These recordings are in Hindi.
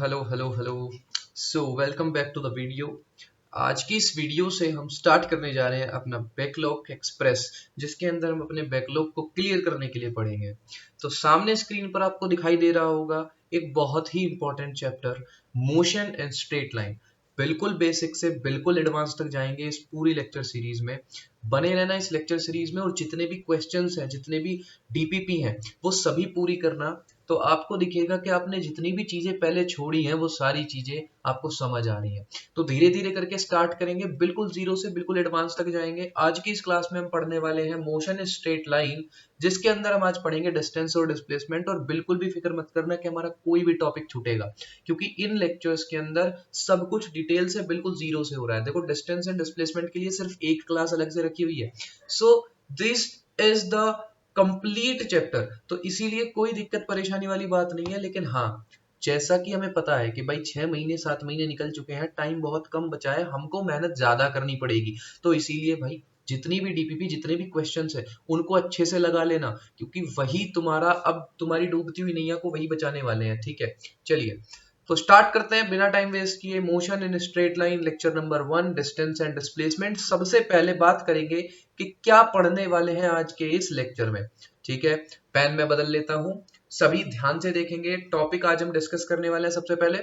Hello. So welcome back to the video. आज की इस वीडियो से हम स्टार्ट करने जा रहे हैं अपना बैकलॉग एक्सप्रेस, जिसके अंदर हम अपने बैकलॉग को क्लियर करने के लिए पढ़ेंगे। तो सामने स्क्रीन पर आपको दिखाई दे रहा होगा एक बहुत ही important chapter, motion and straight line. बिल्कुल बेसिक से बिल्कुल एडवांस तक जाएंगे इस पूरी लेक्चर सीरीज में। बने रहना इस लेक्चर सीरीज में, और जितने भी क्वेश्चंस हैं, जितने भी डीपीपी हैं, वो सभी पूरी करना। तो आपको दिखेगा कि आपने जितनी भी चीजें पहले छोड़ी हैं वो सारी चीजें आपको समझ आ रही हैं। तो धीरे धीरे करके स्टार्ट करेंगे, बिल्कुल जीरो से बिल्कुल एडवांस तक जाएंगे। आज की इस क्लास में हम पढ़ने वाले हैं मोशन स्ट्रेट लाइन, जिसके अंदर हम आज पढ़ेंगे डिस्टेंस और डिस्प्लेसमेंट। और बिल्कुल भी फिक्र मत करना कि हमारा कोई भी टॉपिक छूटेगा, क्योंकि इन लेक्चर्स के अंदर सब कुछ डिटेल से बिल्कुल जीरो से हो रहा है। देखो, डिस्टेंस एंड डिस्प्लेसमेंट के लिए सिर्फ एक क्लास अलग से रखी हुई है। So this is the complete chapter. तो इसीलिए कोई दिक्कत परेशानी वाली बात नहीं है। लेकिन हाँ, जैसा कि हमें पता है कि भाई 6 महीने 7 महीने निकल चुके हैं, टाइम बहुत कम बचा है, हमको मेहनत ज्यादा करनी पड़ेगी। तो इसीलिए भाई जितनी भी डीपीपी, जितने भी क्वेश्चंस है, उनको अच्छे से लगा लेना, क्योंकि वही तुम्हारा, अब तुम्हारी डूबती हुई नैया को वही बचाने वाले हैं। ठीक है, चलिए तो स्टार्ट करते हैं बिना टाइम वेस्ट किए। Motion in straight line, lecture number 1, distance and displacement. सबसे पहले बात करेंगे कि क्या पढ़ने वाले हैं आज के इस लेक्चर में। ठीक है, पेन में बदल लेता हूं, सभी ध्यान से देखेंगे। टॉपिक आज हम डिस्कस करने वाले हैं सबसे पहले,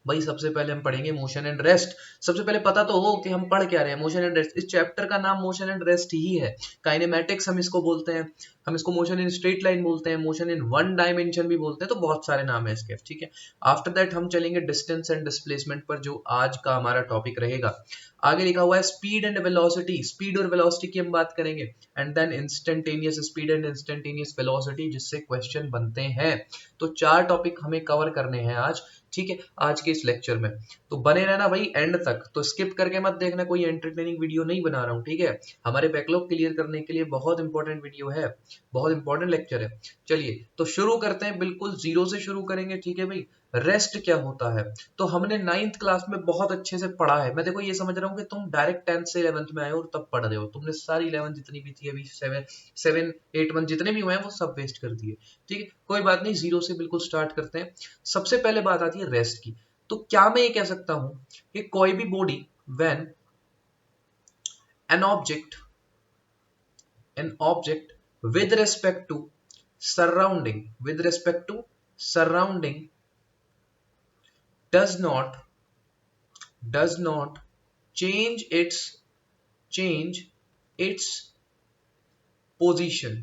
भाई सबसे पहले हम पढ़ेंगे मोशन एंड रेस्ट। सबसे पहले पता तो हो कि हम पढ़ क्या रहे हैं। मोशन एंड रेस्ट, इस चैप्टर का नाम मोशन एंड रेस्ट ही है। काइनेमैटिक्स हम इसको बोलते हैं, हम इसको मोशन इन स्ट्रेट लाइन बोलते हैं, मोशन इन वन डायमेंशन भी बोलते हैं। तो बहुत सारे नाम है इसके। ठीक है, आफ्टर दैट हम चलेंगे डिस्टेंस एंड डिस्प्लेसमेंट पर, जो आज का हमारा टॉपिक रहेगा। आगे लिखा हुआ है स्पीड एंड वेलोसिटी, स्पीड और वेलोसिटी की हम बात करेंगे। And then instantaneous speed and instantaneous velocity, जिससे क्वेश्चन बनते हैं। तो 4 टॉपिक हमें कवर करने हैं आज। ठीक है, आज के इस लेक्चर में। तो बने रहना भाई एंड तक, तो स्किप करके मत देखना, कोई एंटरटेनिंग वीडियो नहीं बना रहा हूँ। ठीक है, हमारे बैकलॉग क्लियर करने के लिए बहुत इंपॉर्टेंट वीडियो है, बहुत इंपॉर्टेंट लेक्चर है। चलिए तो शुरू करते हैं, बिल्कुल जीरो से शुरू करेंगे। ठीक है भाई, रेस्ट क्या होता है तो हमने 9th क्लास में बहुत अच्छे से पढ़ा है। मैं देखो ये समझ रहा हूँ कि तुम डायरेक्ट 10th से 11th में आए हो और तब पढ़ रहे हो। तुमने सारी 11 जितनी भी थी, अभी 7 8 1 जितने भी हुए हैं वो सब वेस्ट कर दिए। ठीक है, कोई बात नहीं, जीरो से बिल्कुल स्टार्ट करते हैं। सबसे पहले बात आती है रेस्ट की। तो क्या मैं ये कह सकता हूं कि कोई भी body, when an object with respect to surrounding does not change its position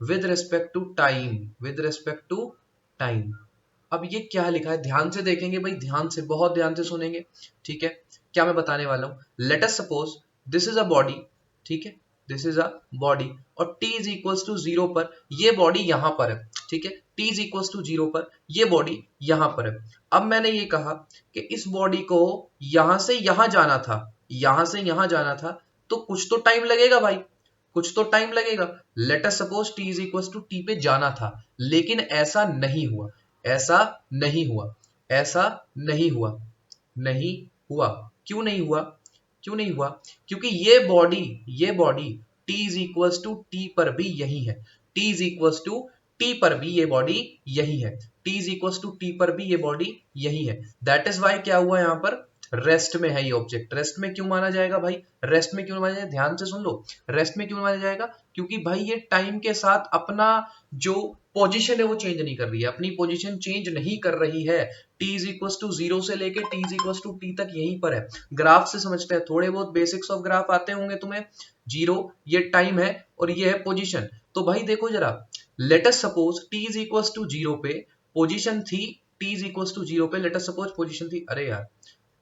with respect to time। अब ये क्या लिखा है, ध्यान से देखेंगे भाई, ध्यान से, बहुत ध्यान से सुनेंगे। ठीक है, क्या मैं बताने वाला हूं। Late us suppose this is a body. ठीक है, दिस इज अ बॉडी, और t इज इक्वल्स टू 0 पर ये बॉडी यहां पर है। ठीक है, t इज इक्वल्स टू 0 पर ये बॉडी यहां पर है। अब मैंने ये कहा कि इस बॉडी को यहां से यहां जाना था, यहां से यहां जाना था, तो कुछ तो टाइम लगेगा भाई, कुछ तो टाइम लगेगा। Let us suppose t is equals to t पे जाना था, लेकिन ऐसा नहीं हुआ, ऐसा नहीं हुआ, ऐसा नहीं हुआ, नहीं हुआ। क्यों नहीं हुआ, क्यों नहीं हुआ? क्योंकि ये body t is equals to T पर भी यही है, t is equals to T पर भी ये बॉडी यही है, t is equals to T पर भी ये बॉडी यही है। दैट इज वाई क्या हुआ यहाँ पर, रेस्ट में है ये ऑब्जेक्ट। रेस्ट में क्यों माना जाएगा भाई, रेस्ट में क्यों माना जाएगा, ध्यान से सुन लो। रेस्ट में क्यों माना जाएगा, क्योंकि भाई ये टाइम के साथ अपना जो पोजीशन है वो चेंज नहीं कर रही है, अपनी पोजीशन चेंज नहीं कर रही है। t इज इक्वल टू 0 से लेके t is equal to t तक यहीं पर है। ग्राफ से समझते हैं, थोड़े बहुत बेसिक्स ऑफ ग्राफ आते होंगे तुम्हें। 0 ये टाइम है और ये है पोजीशन। तो भाई देखो जरा, let us suppose t is equal to 0 पे पोजीशन थी, t इज इक्वल टू 0 पे लेट अस सपोज पोजीशन थी, अरे यार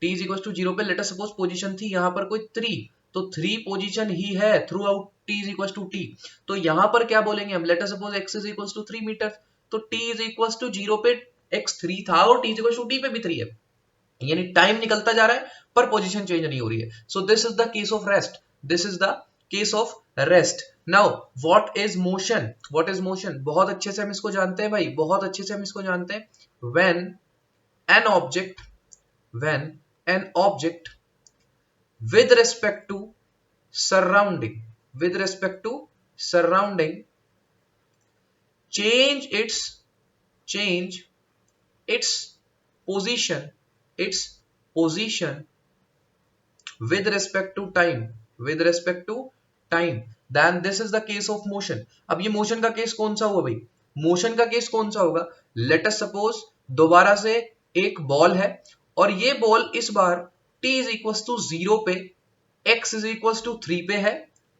t इज इक्वल टू 0 पे लेट अस सपोज पोजीशन थी यहाँ पर कोई 3, तो 3 पोजीशन ही है throughout t is equal to t। तो यहाँ पर क्या बोलेंगे हम, let us suppose x is equal to 3 metre, तो t इज इक्वल टू 0 पे x 3 था और t is equal to t पे भी 3 है। यानी टाइम निकलता जा रहा है पर पोजीशन चेंज नहीं हो रही है। So this is the case of rest, this is the case of rest. Now what is motion, what is motion, बहुत अच्छे से हम इसको जानते हैं भाई, बहुत अच्छे से हम इसको जानते हैं। When an object with respect to surrounding with respect to surrounding change change its position with respect to time, then this is the case of motion. अब ये मोशन का केस कौन सा हुआ भाई? मोशन का केस कौन सा होगा? लेट अस सपोज दोबारा से एक बॉल है और ये बॉल इस बार t इज इक्वल टू 0 पे, x इज इक्वल टू 3 पे है,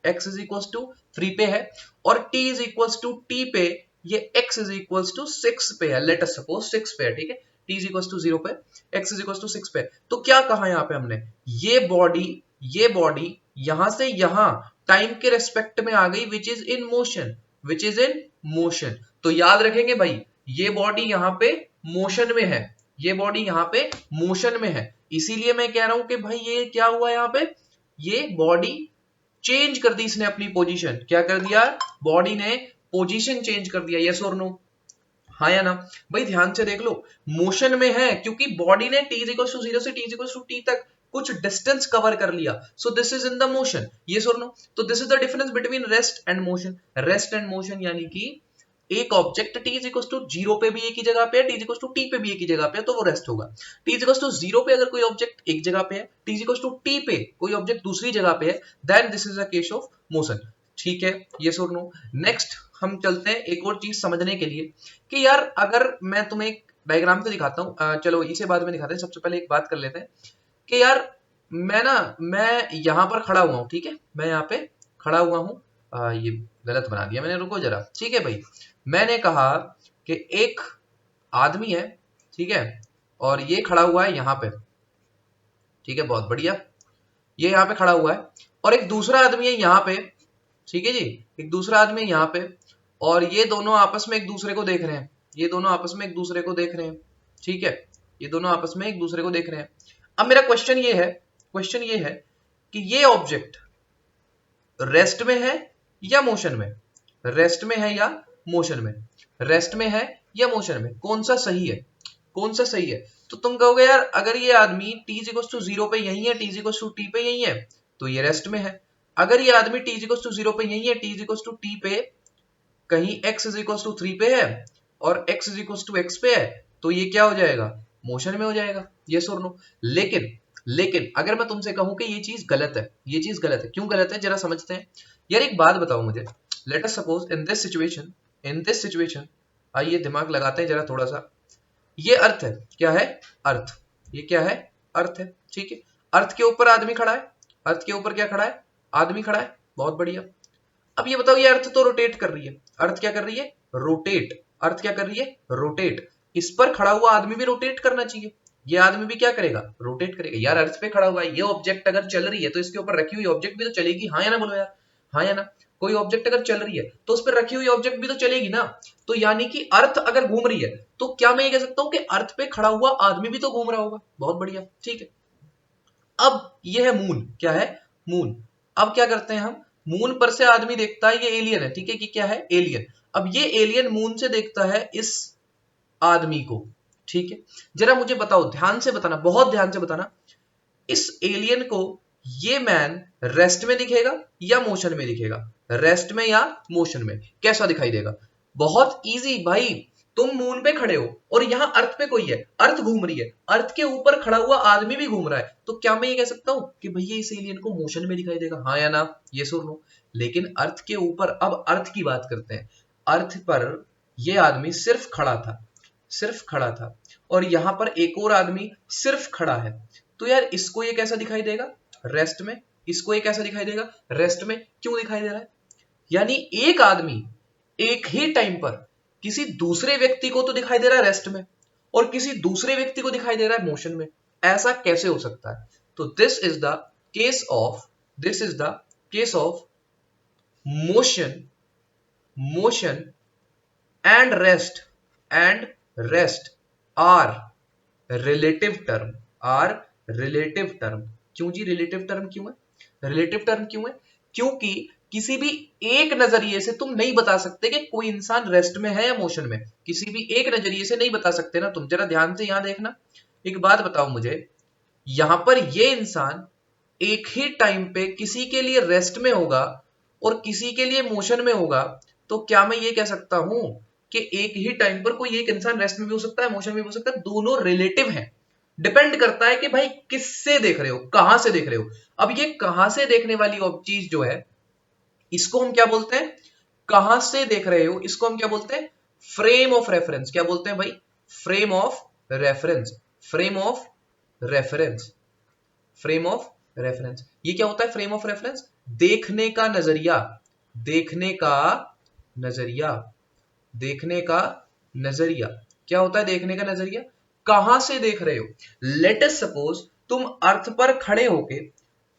x इज इक्वल टू 3 पे है, और t is equal to t पे ये x इज इक्वल टू 6 पे है, लेट अस सपोज 6 पे है, ठीक है, t इज इक्वल टू 0 पे, x इज इक्वल टू 6 पे। तो क्या कहा यहाँ पे हमने? ये बॉडी यहां से यहां टाइम के रेस्पेक्ट में आ गई, विच इज इन मोशन। तो याद रखेंगे भाई, ये बॉडी यहाँ पे मोशन में है, ये बॉडी यहाँ पे मोशन में है, इसीलिए मैं कह रहा हूं कि भाई ये क्या हुआ यहाँ पे, ये बॉडी चेंज कर दी इसने अपनी पोजीशन। क्या कर दिया? बॉडी ने पोजीशन चेंज कर दिया। यस और नो? हाँ या ना? भाई ध्यान से देख लो, मोशन में है क्योंकि बॉडी ने t इक्वल टू 0 से t इक्वल टू t तक कुछ डिस्टेंस कवर कर लिया, so this is in the motion. Yes और नो? तो this is the difference between rest and motion. Rest and motion यानी कि एक object t is equal to 0 पे भी एक ही जगह पे है, t is equal to t पे भी एक ही जगह पे है, तो वो रेस्ट होगा। t इज इक्वल टू 0 पे अगर कोई ऑब्जेक्ट एक जगह पे है, t is equal to t पे कोई ऑब्जेक्ट दूसरी जगह पे है, then this is a case of motion. ठीक है? यस और नो? नेक्स्ट हम चलते हैं एक और चीज समझने के लिए कि यार अगर मैं तुम्हें एक डायग्राम से दिखाता हूँ, चलो इसे बाद में दिखाते हैं, सबसे पहले एक बात कर लेते हैं कि यार मैं यहाँ पर खड़ा हुआ हूँ, ठीक है, मैं यहाँ पे खड़ा हुआ हूँ, ये गलत बना दिया मैंने, रुको जरा। ठीक है भाई, मैंने कहा कि एक आदमी है, ठीक है, और ये खड़ा हुआ है यहाँ पे, ठीक है, बहुत बढ़िया, ये यहाँ पे खड़ा हुआ है, और एक दूसरा आदमी है यहाँ पे, ठीक है जी, एक दूसरा आदमी यहाँ पे, और ये दोनों आपस में एक दूसरे को देख रहे हैं, ये दोनों आपस में एक दूसरे को देख रहे हैं, ठीक है, ये दोनों आपस में एक दूसरे को देख रहे हैं। अब मेरा क्वेश्चन ये है कि ये ऑब्जेक्ट रेस्ट में है या मोशन में? रेस्ट में है या मोशन में? रेस्ट में है या मोशन में? कौन सा सही है? कौन सा सही है? तो तुम कहोगे यार अगर ये आदमी t इक्वल टू 0 पे यही है, t इक्वल टू t पे यही है, तो ये रेस्ट में है। अगर ये आदमी t इक्वल टू 0 पे यही है, t इक्वल टू t पे कहीं x इक्वल टू 3 पे है और x इक्वल टू x पे है, तो ये क्या हो जाएगा? मोशन में हो जाएगा। यस और नो? लेकिन अगर मैं तुमसे कहूं कि ये चीज गलत है, ये चीज गलत है, क्यों गलत है जरा समझते हैं। यार एक बात बताओ मुझे, late us suppose in this situation, आइए दिमाग लगाते हैं जरा थोड़ा सा। ये अर्थ है, क्या है? अर्थ। ये क्या है? अर्थ है, ठीक है। अर्थ के ऊपर आदमी खड़ा है, अर्थ के ऊपर क्या खड़ा है? आदमी खड़ा है, बहुत बढ़िया। अब ये बताओ, ये अर्थ तो रोटेट कर रही है, अर्थ क्या कर रही है? रोटेट। अर्थ क्या कर रही है? रोटेट। इस पर खड़ा हुआ आदमी भी रोटेट करना चाहिए, ये आदमी भी क्या करेगा? रोटेट करेगा। यार अर्थ पे खड़ा हुआ है, ये ऑब्जेक्ट अगर चल रही है तो इसके ऊपर रखी हुई ऑब्जेक्ट भी तो चलेगी, हाँ या ना? बोलो यार, हाँ या ना? कोई ऑब्जेक्ट अगर चल रही है तो उस पर रखी हुई ऑब्जेक्ट भी तो चलेगी ना। तो यानी कि अर्थ अगर घूम रही है तो क्या मैं ये कह सकता हूं कि अर्थ पे खड़ा हुआ आदमी भी तो घूम रहा होगा। बहुत बढ़िया, ठीक है। अब ये है मून, क्या है? मून। अब क्या करते हैं हम, मून पर से आदमी देखता है, ये एलियन है, ठीक है, कि क्या है? एलियन। अब ये एलियन मून से देखता है इस आदमी को, ठीक है। जरा मुझे बताओ, ध्यान से बताना, बहुत ध्यान से बताना, इस एलियन को ये मैन रेस्ट में दिखेगा या मोशन में दिखेगा? रेस्ट में या मोशन में? कैसा दिखाई देगा? बहुत इजी भाई, तुम मून पे खड़े हो और यहां अर्थ पे कोई है, अर्थ घूम रही है, अर्थ के ऊपर खड़ा हुआ आदमी भी घूम रहा है, तो क्या मैं ये कह सकता हूं कि भैया इस एलियन को मोशन में दिखाई देगा, हाँ या ना? ये सुन लो। लेकिन अर्थ के ऊपर, अब अर्थ की बात करते हैं, अर्थ पर यह आदमी सिर्फ खड़ा था, सिर्फ खड़ा था, और यहां पर एक और आदमी सिर्फ खड़ा है, तो यार इसको ये कैसा दिखाई देगा? रेस्ट में। इसको ये कैसा दिखाई देगा? रेस्ट में। क्यों दिखाई दे रहा है? यानी एक आदमी एक ही टाइम पर किसी दूसरे व्यक्ति को तो दिखाई दे रहा है रेस्ट में, और किसी दूसरे व्यक्ति को दिखाई दे रहा है मोशन में। ऐसा कैसे हो सकता है? तो this is the case of motion and rest are relative term. क्यों जी रिलेटिव टर्म क्यों है? रिलेटिव टर्म क्यों है? क्योंकि किसी भी एक नजरिए से तुम नहीं बता सकते कि कोई इंसान रेस्ट में है या मोशन में, किसी भी एक नजरिए से नहीं बता सकते ना तुम। जरा ध्यान से यहां देखना, एक बात बताओ मुझे, यहां पर ये इंसान एक ही टाइम पे किसी के लिए रेस्ट में होगा और किसी के लिए मोशन में होगा, तो क्या मैं ये कह सकता हूं कि एक ही टाइम पर कोई एक इंसान रेस्ट में भी हो सकता है, मोशन में भी हो सकता है, दोनों रिलेटिव हैं। डिपेंड करता है कि भाई किससे देख रहे हो, कहां से देख रहे हो। अब ये कहां से देखने वाली चीज जो है, इसको हम क्या बोलते हैं, कहां से देख रहे हो, इसको हम क्या बोलते हैं, फ्रेम ऑफ रेफरेंस। क्या बोलते हैं भाई, frame of reference, frame of reference, frame of reference. ये क्या होता है फ्रेम ऑफ रेफरेंस, देखने का नजरिया, देखने का नजरिया, देखने का नजरिया। क्या होता है देखने का नजरिया, कहां से देख रहे हो। लेट अस सपोज तुम अर्थ पर खड़े होके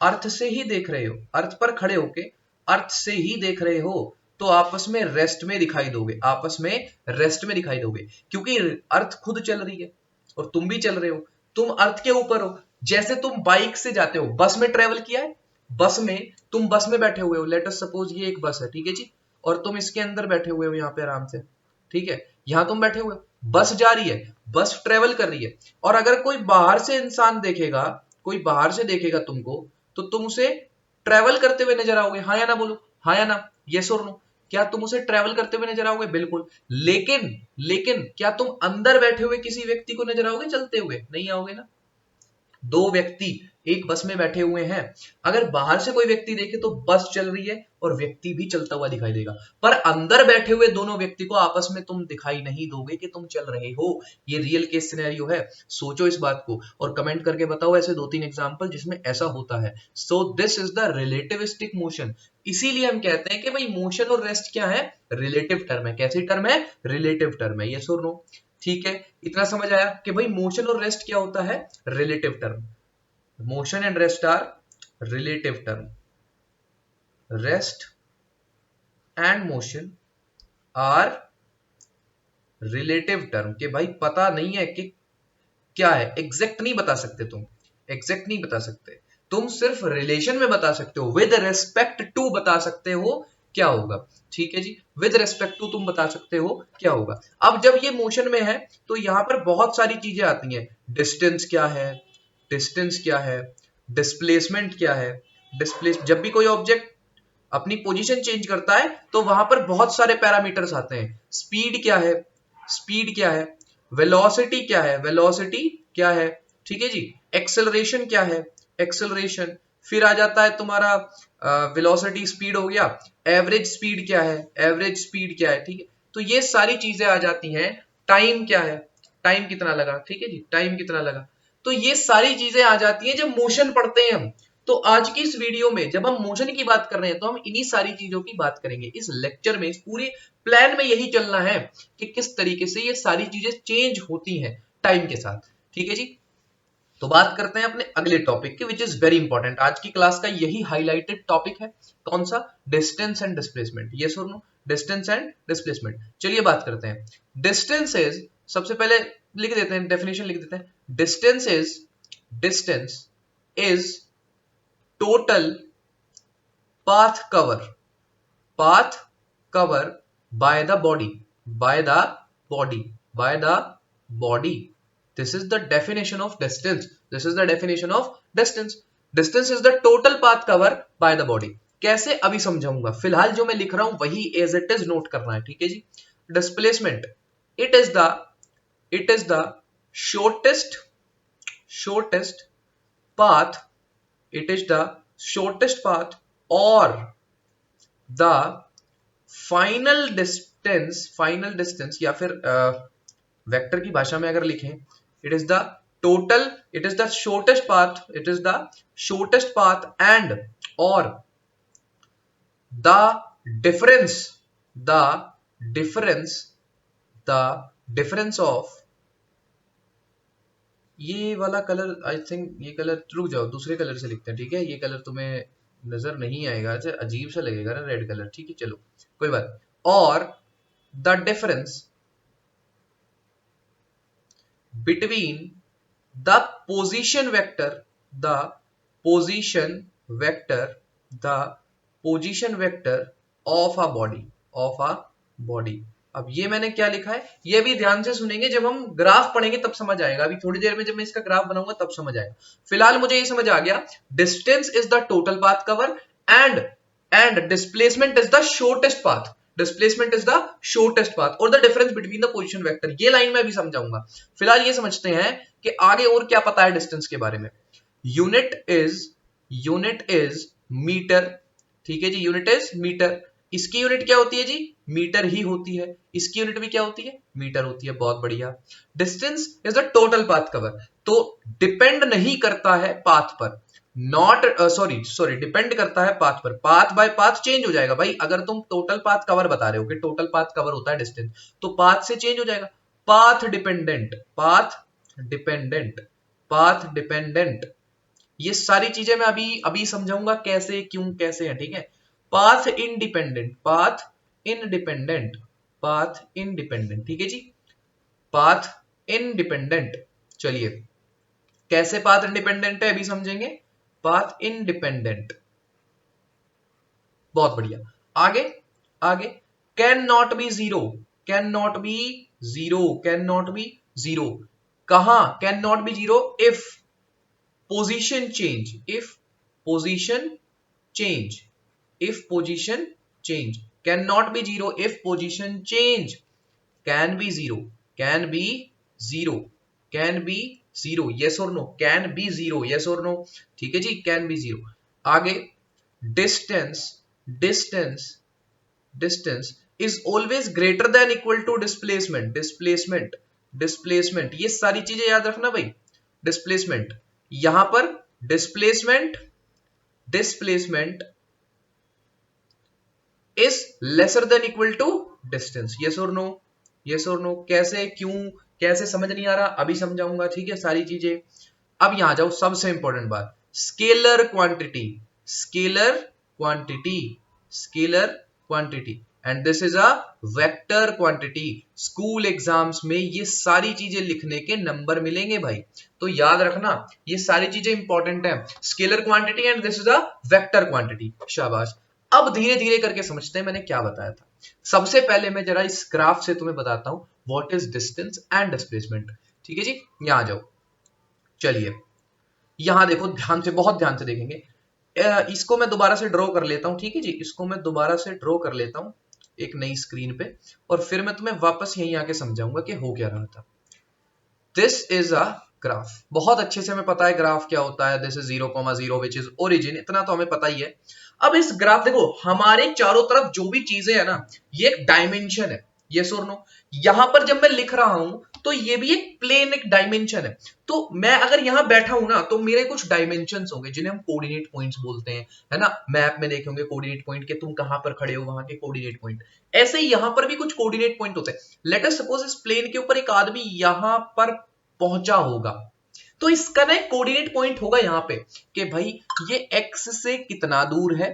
अर्थ से ही देख रहे हो, अर्थ पर खड़े होके अर्थ से ही देख रहे हो, तो आपस में रेस्ट में दिखाई दोगे, आपस में रेस्ट में दिखाई दोगे, क्योंकि अर्थ खुद चल रही है और तुम भी चल रहे हो, तुम अर्थ के ऊपर हो। जैसे तुम बाइक से जाते हो, बस में ट्रेवल किया है, बस में तुम बस में बैठे हुए हो, लेट अस सपोज ये एक बस है, ठीक है जी, और तुम इसके अंदर बैठे हुए हो यहाँ पे आराम से, ठीक है, यहां तुम बैठे हुए हो, बस जा रही है, बस ट्रेवल कर रही है, और अगर कोई बाहर से इंसान देखेगा, कोई बाहर से देखेगा तुमको, तो तुम उसे ट्रेवल करते हुए नजर आओगे, हाँ या ना बोलो, हाँ या ना, यस और नो। क्या तुम उसे ट्रेवल करते हुए नजर आओगे, बिल्कुल। लेकिन लेकिन क्या तुम अंदर बैठे हुए किसी व्यक्ति को नजर आओगे चलते हुए, नहीं आओगे ना। दो व्यक्ति एक बस में बैठे हुए हैं, अगर बाहर से कोई व्यक्ति देखे तो बस चल रही है और व्यक्ति भी चलता हुआ दिखाई देगा, पर अंदर बैठे हुए दोनों व्यक्ति को आपस में तुम दिखाई नहीं दोगे कि तुम चल रहे हो। ये रियल केस सिनेरियो है, सोचो इस बात को और कमेंट करके बताओ ऐसे 2-3 एग्जांपल जिसमें ऐसा होता है। So this is the relativistic motion. इसीलिए हम कहते हैं कि भाई मोशन और रेस्ट क्या है, रिलेटिव टर्म है। कैसी टर्म है, रिलेटिव टर्म है, यस और नो। ठीक है, इतना समझ आया कि भाई मोशन और रेस्ट क्या होता है, relative term. Motion and rest are relative term, rest and motion are relative term. के भाई पता नहीं है कि क्या है, एग्जैक्ट नहीं बता सकते तुम, एग्जैक्ट नहीं बता सकते, तुम सिर्फ रिलेशन में बता सकते हो, विद रेस्पेक्ट टू बता सकते हो क्या होगा। ठीक है जी, विद रेस्पेक्ट टू तुम बता सकते हो क्या होगा। अब जब ये मोशन में है तो यहां पर बहुत सारी चीजें आती हैं, डिस्टेंस क्या है, डिस्टेंस क्या है, डिस्प्लेसमेंट क्या है। डिस्प्लेस, जब भी कोई ऑब्जेक्ट अपनी पोजीशन चेंज करता है तो वहां पर बहुत सारे पैरामीटर्स आते हैं। स्पीड क्या है, स्पीड क्या है, वेलोसिटी क्या है, वेलोसिटी क्या है, ठीक है जी, एक्सेलरेशन क्या है, एक्सेलरेशन, फिर आ जाता है तुम्हारा वेलोसिटी, स्पीड हो गया, एवरेज स्पीड क्या है, एवरेज स्पीड क्या है, ठीक है। तो ये सारी चीजें आ जाती हैं। टाइम क्या है, टाइम कितना लगा, ठीक है जी, टाइम कितना लगा। तो ये सारी चीजें आ जाती हैं जब मोशन पढ़ते हैं हम। तो आज की इस वीडियो में जब हम मोशन की बात कर रहे हैं तो हम इन्हीं सारी चीजों की बात करेंगे। इस लेक्चर में, इस पूरे प्लान में यही चलना है कि किस तरीके से ये सारी चीजें चेंज होती हैं टाइम के साथ। ठीक है जी, तो बात करते हैं अपने अगले टॉपिक की, विच इज वेरी इंपॉर्टेंट। आज की क्लास का यही हाईलाइटेड टॉपिक है, कौन सा, डिस्टेंस एंड डिस्प्लेसमेंट। यस और नो, डिस्टेंस एंड डिस्प्लेसमेंट। चलिए बात करते हैं। डिस्टेंस इज, सबसे पहले लिख देते हैं, डेफिनेशन लिख देते हैं। Distance is total path cover by the body, by the body. This is the definition of distance, this is the definition of distance. Distance is the total path cover by the body. कैसे, अभी समझाऊंगा, फिलहाल जो मैं लिख रहा हूं वही एज इट इज नोट करना है, ठीक है जी। Displacement, it is the shortest path, it is the shortest path or the final distance, या फिर वेक्टर की भाषा में अगर लिखें, it is the shortest path, it is the shortest path and or the difference of, ये वाला कलर, आई थिंक ये कलर, रुक जाओ दूसरे कलर से लिखते हैं, ठीक है, ये कलर तुम्हें नजर नहीं आएगा, अच्छा अजीब सा लगेगा ना रेड कलर, ठीक है चलो कोई बात। और the difference between the position vector, the position vector of a body. अब ये मैंने क्या लिखा है, ये भी ध्यान से सुनेंगे, जब हम ग्राफ पढ़ेंगे तब समझ आएगा, अभी थोड़ी देर में जब मैं इसका ग्राफ बनाऊंगा तब समझ आएगा। फिलहाल मुझे ये समझ आ गया, distance is the total path cover and displacement is the shortest path. Displacement is the shortest path और the difference between the position vector. ये लाइन मैं भी समझाऊंगा, फिलहाल ये समझते हैं कि आगे और क्या पता है डिस्टेंस के बारे में। यूनिट इज मीटर, ठीक है जी, यूनिट इज मीटर। इसकी यूनिट क्या होती है जी, मीटर ही होती है। इसकी यूनिट भी क्या होती है, मीटर होती है। बहुत बढ़िया। Distance is the total path cover, तो डिपेंड नहीं करता है पाथ पर, नॉट सॉरी डिपेंड करता है पाथ पर। पाथ बाय पाथ चेंज हो जाएगा भाई। अगर तुम टोटल पाथ कवर बता रहे हो कि टोटल पाथ कवर होता है डिस्टेंस, तो पाथ से चेंज हो जाएगा। Path dependent, path dependent, path dependent, ये सारी चीजें मैं अभी अभी समझाऊंगा कैसे क्यों कैसे है, ठीक है। Path independent, path independent, path independent, ठीक है जी, पाथ इंडिपेंडेंट। चलिए कैसे पाथ इंडिपेंडेंट है अभी समझेंगे। पाथ इंडिपेंडेंट, बहुत बढ़िया। आगे आगे, can not be zero, can not be zero, can not be zero. कहां can not be zero, if position change, if position change, if position change, cannot be zero if position change, can be zero, can be zero, can be zero, yes or no, can be zero, yes or no, ठीक है जी, can be zero। आगे, distance, distance, distance is always greater than equal to displacement, displacement, displacement, ये सारी चीजें याद रखना भाई। डिस्प्लेसमेंट, यहां पर displacement, displacement is lesser than equal to distance, yes और नो, यस और नो। कैसे क्यों कैसे समझ नहीं आ रहा, अभी समझाऊंगा, ठीक है सारी चीजें। अब यहां जाओ, सबसे इंपॉर्टेंट बात, scalar quantity, scalar quantity, scalar quantity and this is a vector quantity. School exams में ये सारी चीजें लिखने के नंबर मिलेंगे भाई, तो याद रखना ये सारी चीजें इंपॉर्टेंट है। Scalar quantity and this is a vector quantity, शाबाश। अब धीरे धीरे करके समझते हैं मैंने क्या बताया था। सबसे पहले मैं जरा इस ग्राफ से तुम्हें बताता हूं what is distance and displacement, ठीक है जी। यहां जाओ, चलिए यहां देखो, ध्यान से, बहुत ध्यान से देखेंगे। इसको मैं दोबारा से ड्रॉ कर लेता हूं, ठीक है जी, इसको मैं दोबारा से ड्रॉ कर लेता हूं एक नई स्क्रीन पे, और फिर मैं तुम्हें वापस यहीं आके समझाऊंगा कि हो क्या रहा था। दिस इज अ ग्राफ, बहुत अच्छे से हमें पता है ग्राफ क्या होता है। This is 0,0 which is origin, इतना तो हमें पता ही है। अब इस ग्राफ देखो, हमारे चारों तरफ जो भी चीजें है ना, ये एक डायमेंशन है, यस और नो। यहां पर जब मैं लिख रहा हूं तो ये भी एक प्लेन, एक डायमेंशन है। तो मैं अगर यहां बैठा हूं ना, तो मेरे कुछ डायमेंशंस होंगे जिन्हें हम कोऑर्डिनेट पॉइंट्स बोलते हैं, है ना। मैप में देखे होंगे कोऑर्डिनेट पॉइंट के, तुम कहां पर खड़े हो वहां के कोऑर्डिनेट पॉइंट। ऐसे ही यहां पर भी कुछ कोऑर्डिनेट पॉइंट होते हैं। लेट अस सपोज इस प्लेन के ऊपर एक आदमी यहां पर पहुंचा होगा, तो इसका ना एक कोऑर्डिनेट पॉइंट होगा यहां पे कि भाई ये x से कितना दूर है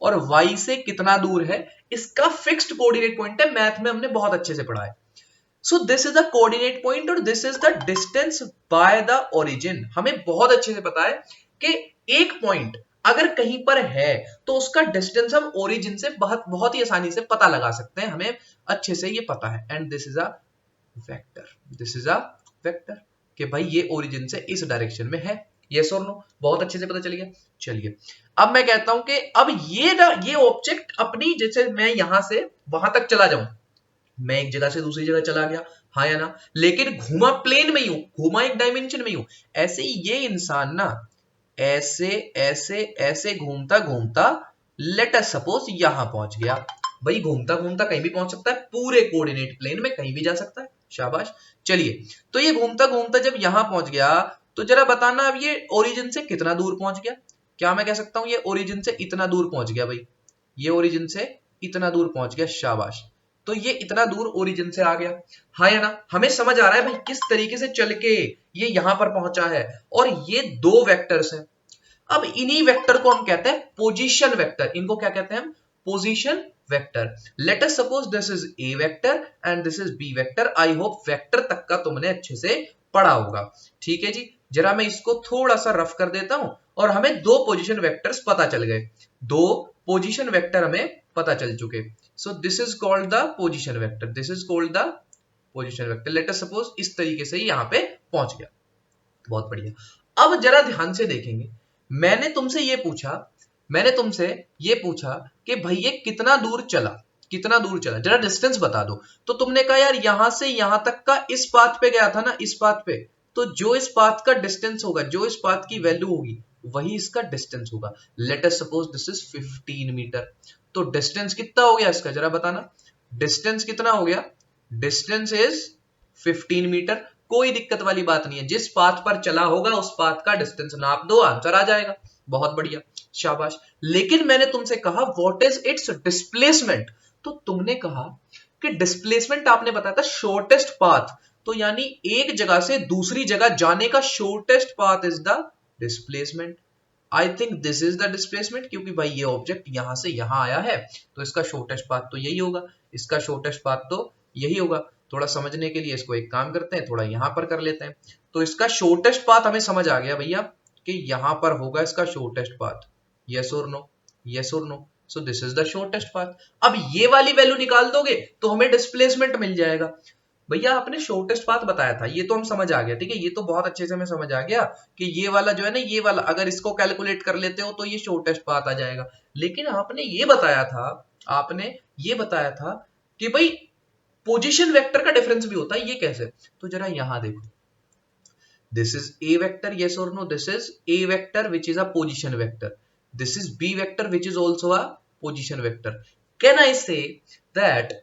और y से कितना दूर है, इसका फिक्स्ड कोऑर्डिनेट पॉइंट है। मैथ में हमने बहुत अच्छे से पढ़ा है। So this is the coordinate point और this is the distance by the origin. हमें बहुत अच्छे से पता है कि एक पॉइंट अगर कहीं पर है तो उसका डिस्टेंस हम ओरिजिन से बहुत बहुत ही आसानी से पता लगा सकते हैं, हमें अच्छे से ये पता है। And this is a vector, this is a vector, कि भाई ये ओरिजिन से इस डायरेक्शन में है, यस और नो, बहुत अच्छे से पता चल गया। चलिए अब मैं कहता हूं कि अब ये ऑब्जेक्ट अपनी, जैसे मैं यहां से वहां तक चला जाऊं, मैं एक जगह से दूसरी जगह चला गया, हाँ या ना, लेकिन घूमा प्लेन में ही हूं, घूमा एक डायमेंशन में ही हूं। ऐसे ही ये इंसान ना ऐसे ऐसे ऐसे घूमता घूमता लेट अस सपोज यहां पहुंच गया। भाई घूमता घूमता कहीं भी पहुंच सकता है, पूरे कोऑर्डिनेट प्लेन में कहीं भी जा सकता है, शाबाश। चलिए तो ये घूमता घूमता जब यहां पहुंच गया, तो जरा बताना अब ये ओरिजिन से कितना दूर पहुंच गया। क्या मैं कह सकता हूं ये ओरिजिन से इतना दूर पहुंच गया भाई, ये ओरिजिन से इतना दूर पहुंच गया, शाबाश। तो ये इतना दूर ओरिजिन से आ गया, हाँ या ना। हमें समझ आ रहा है भाई किस तरीके से चल के ये यहां पर पहुंचा है। और ये दो वेक्टर्स हैं। अब इन्हीं वेक्टर को हम कहते हैं पोजीशन वेक्टर। इनको क्या कहते हैं हम, position vector. Let us suppose this is A vector and this is B vector. I hope vector तक का तुमने अच्छे से पढ़ा होगा, ठीक है जी। जरा मैं इसको थोड़ा सा रफ कर देता हूं, और हमें दो पोजीशन वेक्टर्स पता चल गए, दो पोजीशन वेक्टर हमें पता चल चुके। सो this is called the position vector, this is called the position vector. Let us suppose इस तरीके से यहां पे पहुंच गया, बहुत बढ़िया। अब जरा ध्यान से देखेंगे, मैंने तुमसे ये पूछा, मैंने तुमसे ये पूछा कि भाई ये कितना दूर चला, कितना दूर चला, जरा डिस्टेंस बता दो। तो तुमने कहा यार यहां से यहां तक का इस पाथ पे गया था ना, इस पाथ पे, तो जो इस पाथ का डिस्टेंस होगा, जो इस पाथ की वैल्यू होगी, वही इसका डिस्टेंस होगा। Let us suppose this is 15 metre. तो डिस्टेंस कितना हो गया इसका, जरा बताना, डिस्टेंस कितना हो गया? Distance is 15 metre. कोई दिक्कत वाली बात नहीं है, जिस पाथ पर चला होगा उस पाथ का डिस्टेंस नाप दो, आंसर आ जाएगा। बहुत बढ़िया, शाबाश। लेकिन मैंने तुमसे कहा व्हाट इज इट्स डिस्प्लेसमेंट, तो तुमने कहा कि डिस्प्लेसमेंट आपने बताया था शॉर्टेस्ट पाथ, तो यानी एक जगह से दूसरी जगह जाने का shortest path is the displacement. I think this is the displacement, क्योंकि भाई ये ऑब्जेक्ट यहां से यहां आया है, तो इसका शॉर्टेस्ट पाथ तो यही होगा, इसका शॉर्टेस्ट पाथ तो यही होगा। थोड़ा समझने के लिए इसको एक काम करते हैं, थोड़ा यहां पर कर लेते हैं। तो इसका शॉर्टेस्ट पाथ हमें समझ आ गया भैया कि यहां पर होगा इसका शॉर्टेस्ट पाथ। यस और नो, यस और no. So this is the shortest path. अब ये वाली वैल्यू निकाल दोगे तो हमें डिस्प्लेसमेंट मिल जाएगा। भैया आपने शॉर्टेस्ट पाथ बताया था, ये तो हम समझ आ गया, ठीक है, ये तो बहुत अच्छे से हमें समझ आ गया कि ये वाला जो है ना, ये वाला अगर इसको कैलकुलेट कर लेते हो तो ये शॉर्टेस्ट पाथ आ जाएगा। लेकिन आपने ये बताया था, आपने ये बताया था कि भाई पोजीशन वेक्टर का डिफरेंस भी होता है, ये कैसे? तो जरा यहां देखो, this is A vector, yes or no, this is a vector which is a position vector, this is b vector which is also a position vector. Can I say that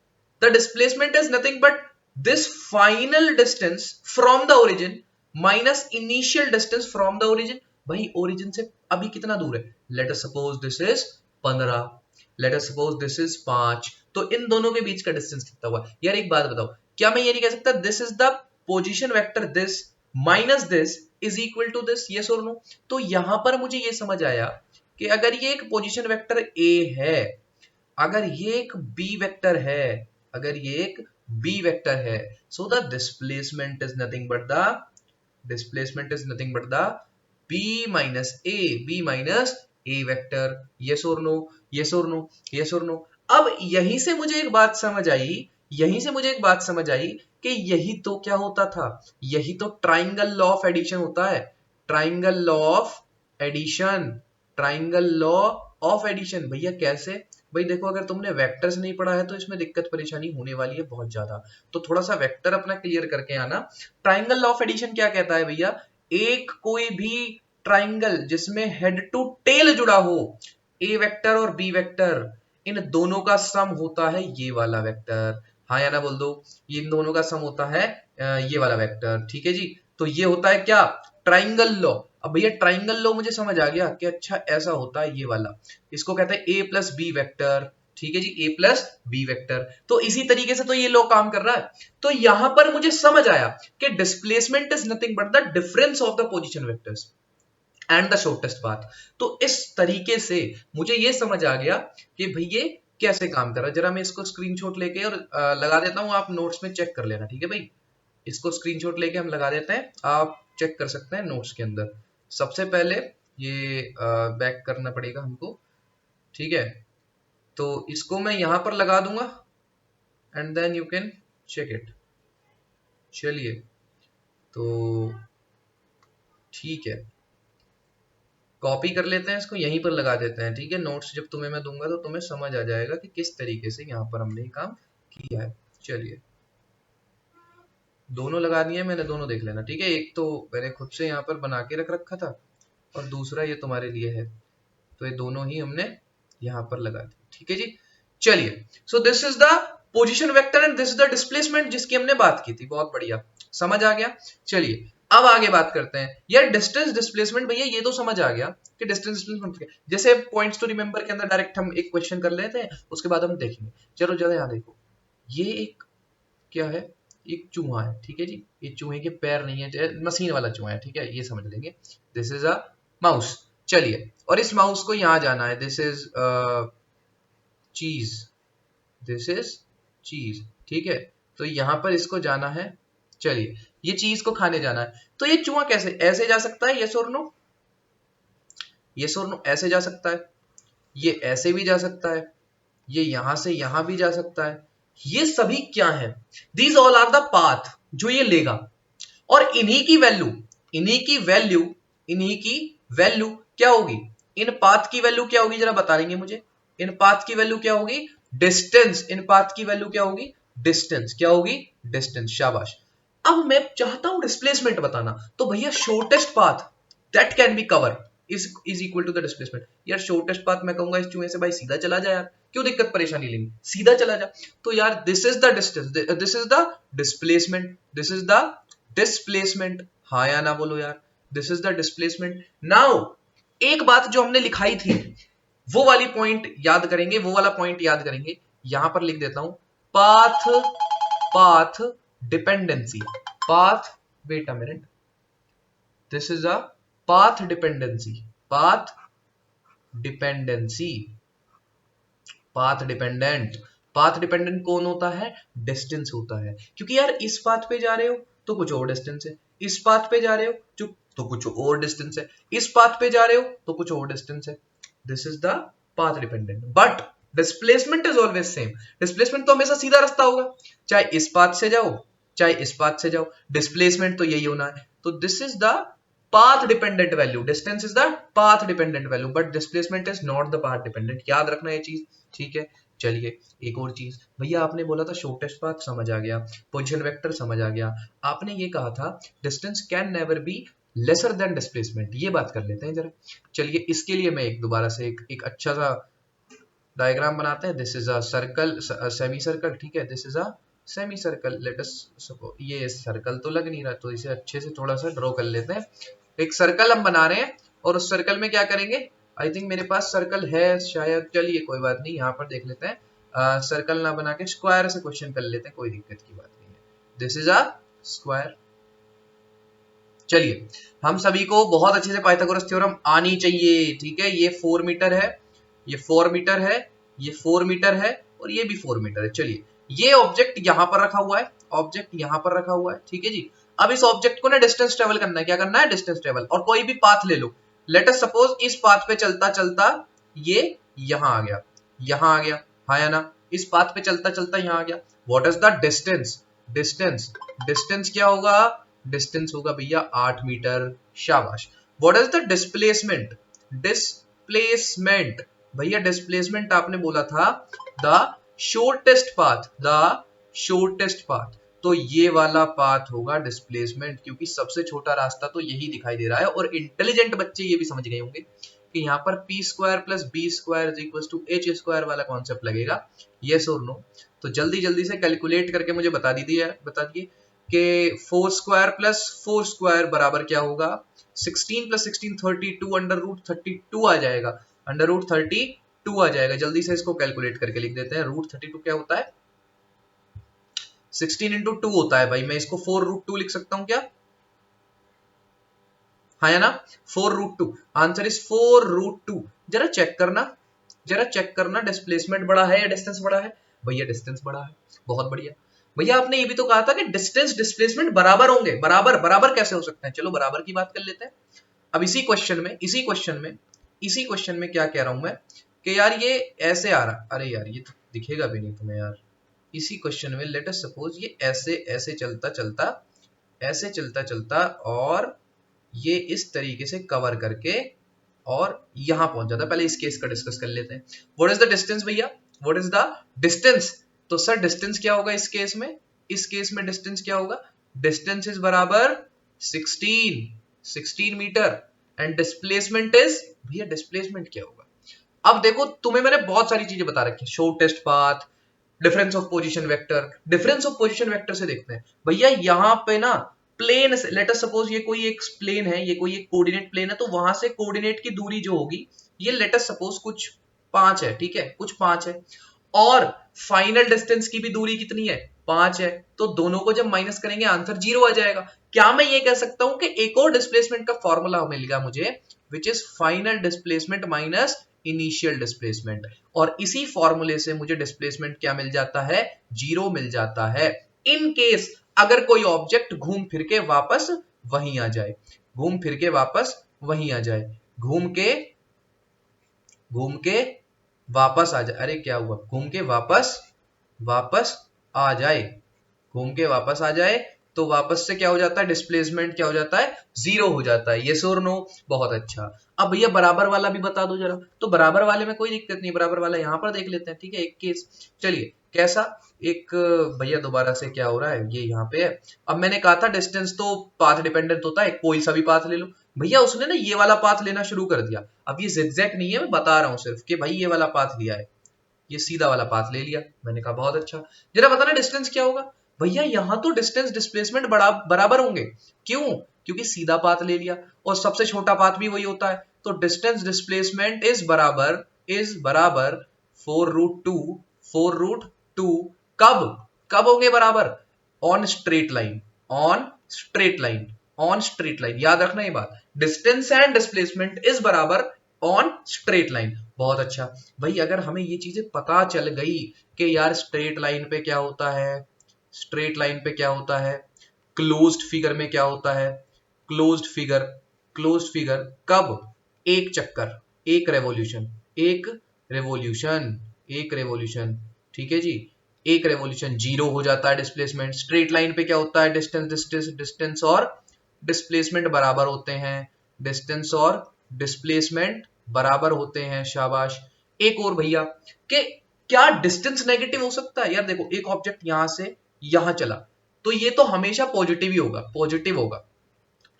the displacement is nothing but this final distance from the origin minus initial distance from the origin? भाई origin से अभी कितना दूर है? Let us suppose this is 15, let us suppose this is 5, तो इन दोनों के बीच का डिस्टेंस कितना हुआ? यार एक बात बताओ, क्या मैं ये नहीं कह सकता this is the position vector this minus this is equal to this? Yes और नो। तो यहां पर मुझे ये समझ आया कि अगर ये एक पोजीशन वेक्टर ए है, अगर ये एक बी वेक्टर है, अगर ये एक बी वेक्टर है, so the displacement is nothing but the displacement is nothing but the B minus A, B minus A vector. Yes और नो, यस और नो, यस और नो। अब यहीं से मुझे एक बात समझ आई, यहीं से मुझे एक बात समझ आई कि यही तो क्या होता था, यही तो ट्राइंगल लॉ ऑफ एडिशन होता है। Triangle law of addition, triangle law of addition. भैया कैसे? भाई देखो, अगर तुमने वेक्टर्स नहीं पढ़ा है तो इसमें दिक्कत परेशानी होने वाली है बहुत ज्यादा, तो थोड़ा सा वेक्टर अपना क्लियर करके आना। ट्राइंगल लॉ ऑफ एडिशन क्या कहता है भैया? एक कोई भी ट्राइंगल जिसमें हेड टू टेल जुड़ा हो, ए वेक्टर और बी वेक्टर, इन दोनों का सम होता है ये वाला वेक्टर। हाँ या ना बोल दो, ये इन दोनों का सम होता है ये वाला वेक्टर, ठीक है जी। तो ये होता है क्या? Triangle law. अब भैया ट्राइंगल लॉ मुझे समझ आ गया कि अच्छा ऐसा होता है ये वाला, इसको कहते हैं ए प्लस बी वेक्टर, ठीक है जी, ए प्लस बी वेक्टर। तो इसी तरीके से तो ये लॉ काम कर रहा है। तो यहां पर मुझे समझ आया कि displacement is nothing but the difference of the position vectors and the shortest path. तो इस तरीके से मुझे ये समझ आ गया कि भाई ये कैसे काम कर रहा है। जरा मैं इसको स्क्रीनशॉट लेके और लगा देता हूं, आप नोट्स में चेक कर लेना, ठीक है भाई। इसको स्क्रीनशॉट लेके हम लगा देते हैं, आप चेक कर सकते हैं नोट्स के अंदर। सबसे पहले ये बैक करना पड़ेगा हमको, ठीक है। तो इसको मैं यहां पर लगा दूंगा and then you can check it. चलिए, तो ठीक है, कॉपी कर लेते हैं, इसको यहीं पर लगा देते हैं, ठीक है। नोट्स जब तुम्हें मैं दूंगा तो तुम्हें समझ आ जाएगा कि किस तरीके से यहाँ पर हमने काम किया है। चलिए, दोनों लगा दिए मैंने, दोनों देख लेना, ठीक है। एक तो मैंने खुद से यहाँ पर बना के रख रखा था और दूसरा ये तुम्हारे लिए है, तो ये दोनों ही हमने यहाँ पर लगा दी, ठीक है जी। चलिए, सो this is the position vector and this is the displacement जिसकी हमने बात की थी। बहुत बढ़िया, समझ आ गया। चलिए अब आगे बात करते हैं। यार डिस्टेंस डिस्प्लेसमेंट, भैया ये तो समझ आ गया कि डिस्टेंस डिस्प्लेसमेंट जैसे पॉइंट्स टू रिमेंबर के अंदर डायरेक्ट हम एक क्वेश्चन कर लेते हैं, उसके बाद हम देखेंगे। चलो जरा यहाँ देखो, ये एक क्या है? एक चूहा है, ठीक है जी। ये चूहे के पैर नहीं है, मशीन वाला चूहा है, ठीक है, ये समझ लेंगे। This is a mouse. चलिए, और इस माउस को यहाँ जाना है, दिस इज चीज, दिस इज चीज, ठीक है। तो यहाँ पर इसको जाना है, चलिए ये चीज को खाने जाना है। तो ये चूहा कैसे, ऐसे जा सकता है? यस और नो, यस और नो, ऐसे जा सकता है, ये ऐसे भी जा सकता है, ये यहां से यहां भी जा सकता है। ये सभी क्या है? These all are the path जो ये लेगा, और इन्हीं की वैल्यू, इन्हीं की वैल्यू, इन्हीं की वैल्यू क्या होगी? इन पाथ की वैल्यू क्या होगी, जरा बता देंगे मुझे? इन पाथ की वैल्यू क्या होगी? डिस्टेंस इन पाथ की वैल्यू क्या होगी, डिस्टेंस क्या होगी, डिस्टेंस, शाबाश। अब मैं चाहता हूं डिस्प्लेसमेंट बताना, तो भैया shortest path that can be cover is equal to the displacement. यार शॉर्टेस्ट पाथ मैं कहूंगा इस चूहे से भाई सीधा चला जा यार, क्यों दिक्कत परेशानी लेनी, सीधा चला जा। तो यार this is the distance, this is the displacement, this is the displacement, हाँ या ना बोलो यार, this is the displacement. Now एक बात जो हमने लिखाई थी वो वाली पॉइंट याद करेंगे, वो वाला पॉइंट याद करेंगे, यहां पर लिख देता हूं, path path dependency, path, wait a minute, this is a path dependency, path dependency, path dependent, path dependent कौन होता है, डिस्टेंस होता है, क्योंकि यार इस पाथ पे जा रहे हो तो कुछ और डिस्टेंस है, इस पाथ पे जा रहे हो तो कुछ और डिस्टेंस है, इस पाथ पे जा रहे हो तो कुछ और डिस्टेंस है, this is the path dependent. But displacement is always same, displacement तो हमेशा सीधा रास्ता होगा, चाहे इस पाथ से जाओ चाहे इस पाथ से जाओ, डिस्प्लेसमेंट तो यही होना है। तो this is the path dependent value, distance is the path dependent value but displacement is not the path dependent, याद रखना ये चीज, ठीक है। चलिए एक और चीज, भैया आपने बोला था शॉर्टेस्ट पाथ, समझ आ गया, पोजीशन वेक्टर समझ आ गया, आपने ये कहा था distance can never be lesser than displacement, ये बात कर लेते हैं जरा। चलिए इसके लिए मैं एक दोबारा से एक अच्छा सा डायग्राम बनाते हैं, this is a circle, semi circle, ठीक है, this is a semi circle, late us suppose, ये सर्कल तो लग नहीं रहा तो इसे अच्छे से थोड़ा सा ड्रॉ कर लेते हैं। एक सर्कल हम बना रहे हैं और उस सर्कल में क्या करेंगे, आई थिंक मेरे पास सर्कल है शायद, चलिए कोई बात नहीं, यहाँ पर देख लेते हैं, सर्कल ना बना के स्क्वायर से क्वेश्चन कर लेते हैं, कोई दिक्कत की बात नहीं है, दिस इज अ स्क्वायर। चलिए हम सभी को बहुत अच्छे से पाइथागोरस थ्योरम आनी चाहिए, ठीक है, ये 4 मीटर है, ये 4 मीटर है, ये 4 मीटर है और ये भी 4 मीटर है। चलिए ये ऑब्जेक्ट यहां पर रखा हुआ है, ऑब्जेक्ट यहां पर रखा हुआ है, ठीक है जी। अब इस ऑब्जेक्ट को ना डिस्टेंस ट्रेवल करना है, क्या करना है, डिस्टेंस ट्रेवल, और कोई भी पाथ ले लो, लेट अस सपोज इस पाथ पे चलता चलता ये यहां आ गया, यहां आ गया, हाँ या ना, इस पाथ पे चलता चलता यहां आ गया, what is the distance, distance, distance क्या होगा, डिस्टेंस होगा भैया 8 मीटर, शाबाश। What is the displacement, displacement, भैया डिस्प्लेसमेंट आपने बोला था the shortest path, the shortest path, तो ये वाला पाथ होगा डिस्प्लेसमेंट, क्योंकि सबसे छोटा रास्ता तो यही दिखाई दे रहा है। और इंटेलिजेंट बच्चे ये भी समझ गए होंगे कि यहाँ पर P square plus B square is equal to H square वाला कॉन्सेप्ट लगेगा, यस और नो। तो जल्दी जल्दी से कैलकुलेट करके मुझे बता दिए कि 4 स्क्वायर प्लस 4 स्क्वायर बराबर क्या होगा, 16 प्लस 16 32, अंडर रूट 32 आ जाएगा, अंडर रूट 32 आ जाएगा। जल्दी से इसको कैलकुलेट करके लिख देते हैं, रूट 32 क्या होता है, 16 इंटू 2 होता है भाई, मैं इसको 4 रूट 2 लिख सकता हूं क्या, हाँ या ना, 4 रूट 2, आंसर इज 4 रूट 2। जरा चेक करना, जरा चेक करना, डिस्प्लेसमेंट बड़ा है या डिस्टेंस बड़ा है, भैया डिस्टेंस बड़ा है, बहुत बढ़िया। भैया आपने ये भी तो कहा था कि डिस्टेंस डिस्प्लेसमेंट बराबर होंगे, बराबर, बराबर कैसे हो सकते हैं, चलो बराबर की बात कर लेते हैं। अब इसी क्वेश्चन में क्या कह रहा हूं मैं कि यार ये ऐसे आ रहा, अरे यार ये तो दिखेगा भी नहीं तुम्हें यार, इसी क्वेश्चन में लेट अस सपोज ये ऐसे ऐसे चलता चलता, ऐसे चलता चलता और ये इस तरीके से कवर करके और यहां पहुंच जाता है। पहले इस केस का डिस्कस कर लेते हैं, व्हाट इज द डिस्टेंस भैया, व्हाट इज द डिस्टेंस, तो सर डिस्टेंस क्या होगा इस केस में, इस केस में डिस्टेंस क्या होगा, डिस्टेंस इज बराबर 16 मीटर एंड डिस्प्लेसमेंट इज, भैया डिस्प्लेसमेंट क्या होगा। अब देखो तुम्हें मैंने बहुत सारी चीजें बता रखी है, shortest path, difference of position vector, difference of position vector से देखते हैं भैया यहाँ पे ना प्लेन से, लेट अस सपोज ये कोई एक प्लेन है, ये कोई एक कोऑर्डिनेट प्लेन है, तो वहां से कोऑर्डिनेट की दूरी जो होगी ये लेट अस सपोज कुछ 5 है, ठीक है, कुछ 5 है, और फाइनल डिस्टेंस की भी दूरी कितनी है, 5 है, तो दोनों को जब माइनस करेंगे आंसर 0 आ जाएगा। क्या मैं ये कह सकता हूं कि एक और डिस्प्लेसमेंट का फॉर्मूला मिल गया मुझे, which is final displacement minus initial displacement, और इसी फॉर्मूले से मुझे डिस्प्लेसमेंट क्या मिल जाता है, 0 मिल जाता है, इन केस अगर कोई ऑब्जेक्ट घूम फिर के वापस वहीं आ जाए, घूम फिर के वापस वहीं आ जाए, घूम के वापस आ जाए, अरे क्या हुआ, घूम के वापस वापस आ जाए, घूम के वापस आ जाए, तो वापस से क्या हो जाता है, डिस्प्लेसमेंट क्या हो जाता है, 0 हो जाता है। यस और नो, बहुत अच्छा। अब भैया बराबर वाला भी बता दो जरा। तो बराबर वाले में कोई दिक्कत नहीं, बराबर वाला यहाँ पर देख लेते हैं, ठीक है, एक केस। चलिए कैसा, एक भैया दोबारा से क्या हो रहा है, ये यहाँ पे है। अब मैंने कहा था डिस्टेंस तो पाथ डिपेंडेंट होता है, कोई सा भी पाथ ले लो। भैया उसने ना ये वाला पाथ लेना शुरू कर दिया। अब ये zigzag नहीं है, मैं बता रहा हूँ सिर्फ कि भाई ये वाला पाथ लिया है, ये सीधा वाला पाथ ले लिया। मैंने कहा बहुत अच्छा, जरा बताना डिस्टेंस क्या होगा। भैया यहाँ तो डिस्टेंस डिस्प्लेसमेंट बराबर होंगे। क्यों? क्योंकि सीधा पाथ ले लिया और सबसे छोटा पाथ भी वही होता है। तो डिस्टेंस डिस्प्लेसमेंट इज बराबर 4√2 कब कब होंगे बराबर, on straight line, on straight line, on straight line. याद रखना ये बात, डिस्टेंस एंड डिस्प्लेसमेंट इज बराबर ऑन स्ट्रेट लाइन। बहुत अच्छा भाई, अगर हमें ये चीजें पता चल गई कि यार स्ट्रेट लाइन पे क्या होता है, स्ट्रेट लाइन पे क्या होता है, क्लोज्ड फिगर में क्या होता है, क्लोज्ड फिगर, क्लोज्ड फिगर कब, एक चक्कर, एक रेवोल्यूशन, एक रेवोल्यूशन, एक रेवोल्यूशन, ठीक है जी, एक रेवोल्यूशन 0 हो जाता है डिस्प्लेसमेंट। स्ट्रेट लाइन पे क्या होता है, डिस्टेंस डिस्टेंस डिस्टेंस और डिस्प्लेसमेंट बराबर होते हैं, डिस्टेंस और डिस्प्लेसमेंट बराबर होते हैं, शाबाश। एक और भैया, कि क्या डिस्टेंस नेगेटिव हो सकता है? यार देखो, एक ऑब्जेक्ट यहां से यहां चला तो ये तो हमेशा पॉजिटिव ही होगा, पॉजिटिव होगा।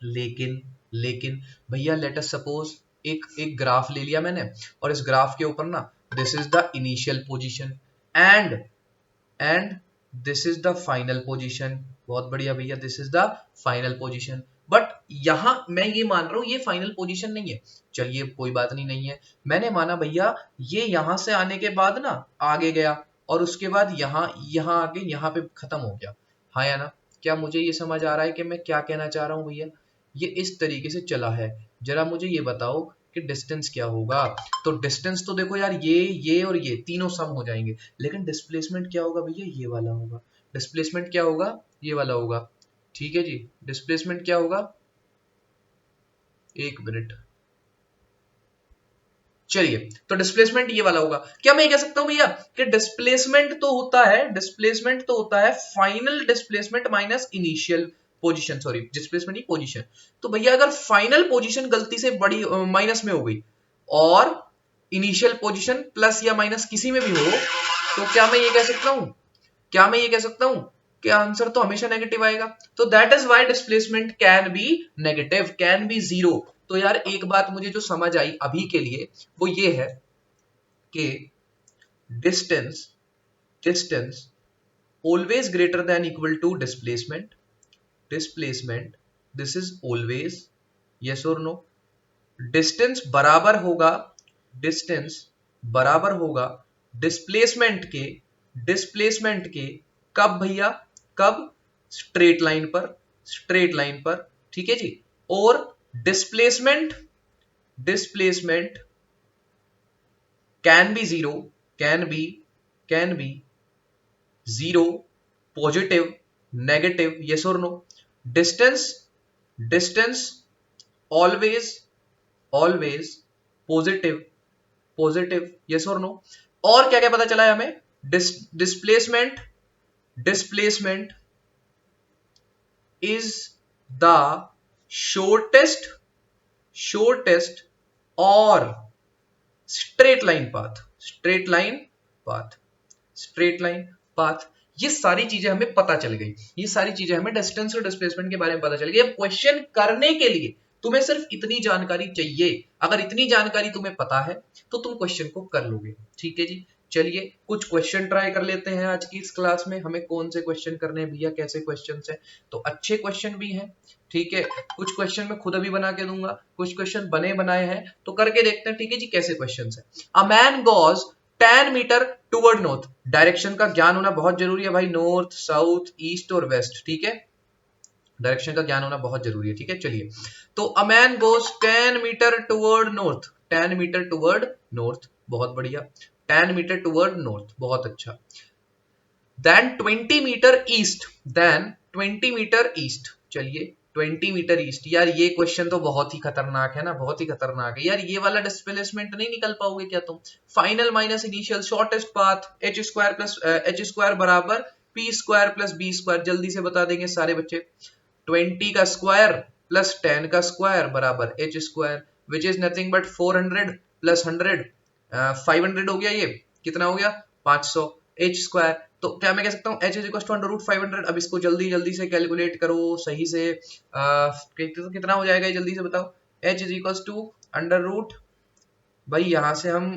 लेकिन लेकिन भैया लेट अस सपोज एक एक ग्राफ ले लिया मैंने, और इस ग्राफ के ऊपर ना this is the initial position and this is the final position. बहुत बढ़िया भैया, this is the final position. But यहां मैं ये मान रहा हूं ये फाइनल पोजीशन नहीं है। चलिए कोई बात नहीं, नहीं है, मैंने माना भैया ये यहां से आने के बाद ना आगे गया और उसके बाद यहां यहां आके यहां पे खत्म हो गया। हाँ या ना? क्या मुझे ये समझ आ रहा है कि मैं क्या कहना चाह रहा हूं भैया? ये इस तरीके से चला है। जरा मुझे ये बताओ कि डिस्टेंस क्या होगा। तो डिस्टेंस तो देखो यार, ये और ये तीनों सम हो जाएंगे, लेकिन डिस्प्लेसमेंट क्या होगा भैया, ये वाला होगा। डिस्प्लेसमेंट क्या होगा, ये वाला होगा, ठीक है जी। डिस्प्लेसमेंट क्या होगा, एक मिनट, चलिए, तो डिस्प्लेसमेंट ये वाला होगा। क्या मैं ये कह सकता हूं भैया कि डिस्प्लेसमेंट तो होता है final displacement minus initial position, sorry displacement ही पोजीशन। तो भैया अगर फाइनल पोजीशन गलती से बड़ी माइनस में हो गई और इनिशियल पोजीशन प्लस या माइनस किसी में भी हो, तो क्या मैं ये कह सकता हूं, क्या मैं ये कह सकता हूं कि आंसर तो हमेशा नेगेटिव आएगा। तो that is why displacement can B negative, can be zero. तो यार एक बात मुझे जो समझ आई अभी के लिए वो ये है कि distance distance always greater than equal to displacement, displacement this is always, yes और नो, डिस्टेंस बराबर होगा, डिस्टेंस बराबर होगा डिस्प्लेसमेंट के, डिस्प्लेसमेंट के कब भैया, कब, स्ट्रेट लाइन पर, स्ट्रेट लाइन पर, ठीक है जी। और displacement displacement can be zero, can be zero, positive, negative, yes और no. Distance distance always always positive, positive, yes और नो। और क्या क्या पता चला है हमें, displacement displacement is the shortest shortest और straight line path, straight line path, straight line path. ये सारी चीजें हमें पता चल गई, ये सारी चीजें हमें डिस्टेंस और डिस्प्लेसमेंट के बारे में पता चल गई। अब क्वेश्चन करने के लिए तुम्हें सिर्फ इतनी जानकारी चाहिए। अगर इतनी जानकारी तुम्हें पता है तो तुम क्वेश्चन को कर लोगे, ठीक है जी। चलिए कुछ क्वेश्चन ट्राई कर लेते हैं आज की इस क्लास में। हमें कौन से क्वेश्चन करने हैं भैया, कैसे क्वेश्चन है? तो अच्छे क्वेश्चन भी हैं, ठीक है। कुछ क्वेश्चन मैं खुद अभी बना के दूंगा, कुछ क्वेश्चन बने बनाए हैं, तो करके देखते हैं, ठीक है जी, कैसे क्वेश्चन है। A man goes 10 meter toward north. Direction का ज्ञान होना बहुत जरूरी है भाई, नॉर्थ साउथ ईस्ट और वेस्ट, ठीक है, डायरेक्शन का ज्ञान होना बहुत जरूरी है, ठीक है। चलिए, तो a man goes 10 meter toward north, 10 meter toward north, बहुत बढ़िया, 10 मीटर टुवर्ड नॉर्थ, बहुत अच्छा। Then 20 meter east, then 20 meter east, चलिए 20 मीटर ईस्ट। यार ये क्वेश्चन तो बहुत ही खतरनाक है ना, बहुत ही खतरनाक है यार। ये वाला डिस्प्लेसमेंट नहीं निकल पाओगे क्या तुम? Final minus initial, shortest path, h square plus h square बराबर P square plus B square, जल्दी से बता देंगे सारे बच्चे। 20 का स्क्वायर प्लस 10 का स्क्वायर बराबर H square, which is nothing but 400 plus 100, 500 हो गया, ये कितना हो गया 500, एच स्क्वायर। तो क्या मैं कह सकता हूँ H is equal to under root 500। अब इसको जल्दी जल्दी से कैलकुलेट करो सही से, कितना हो जाएगा ये जल्दी से बताओ। H is equal to under root, भाई यहां से हम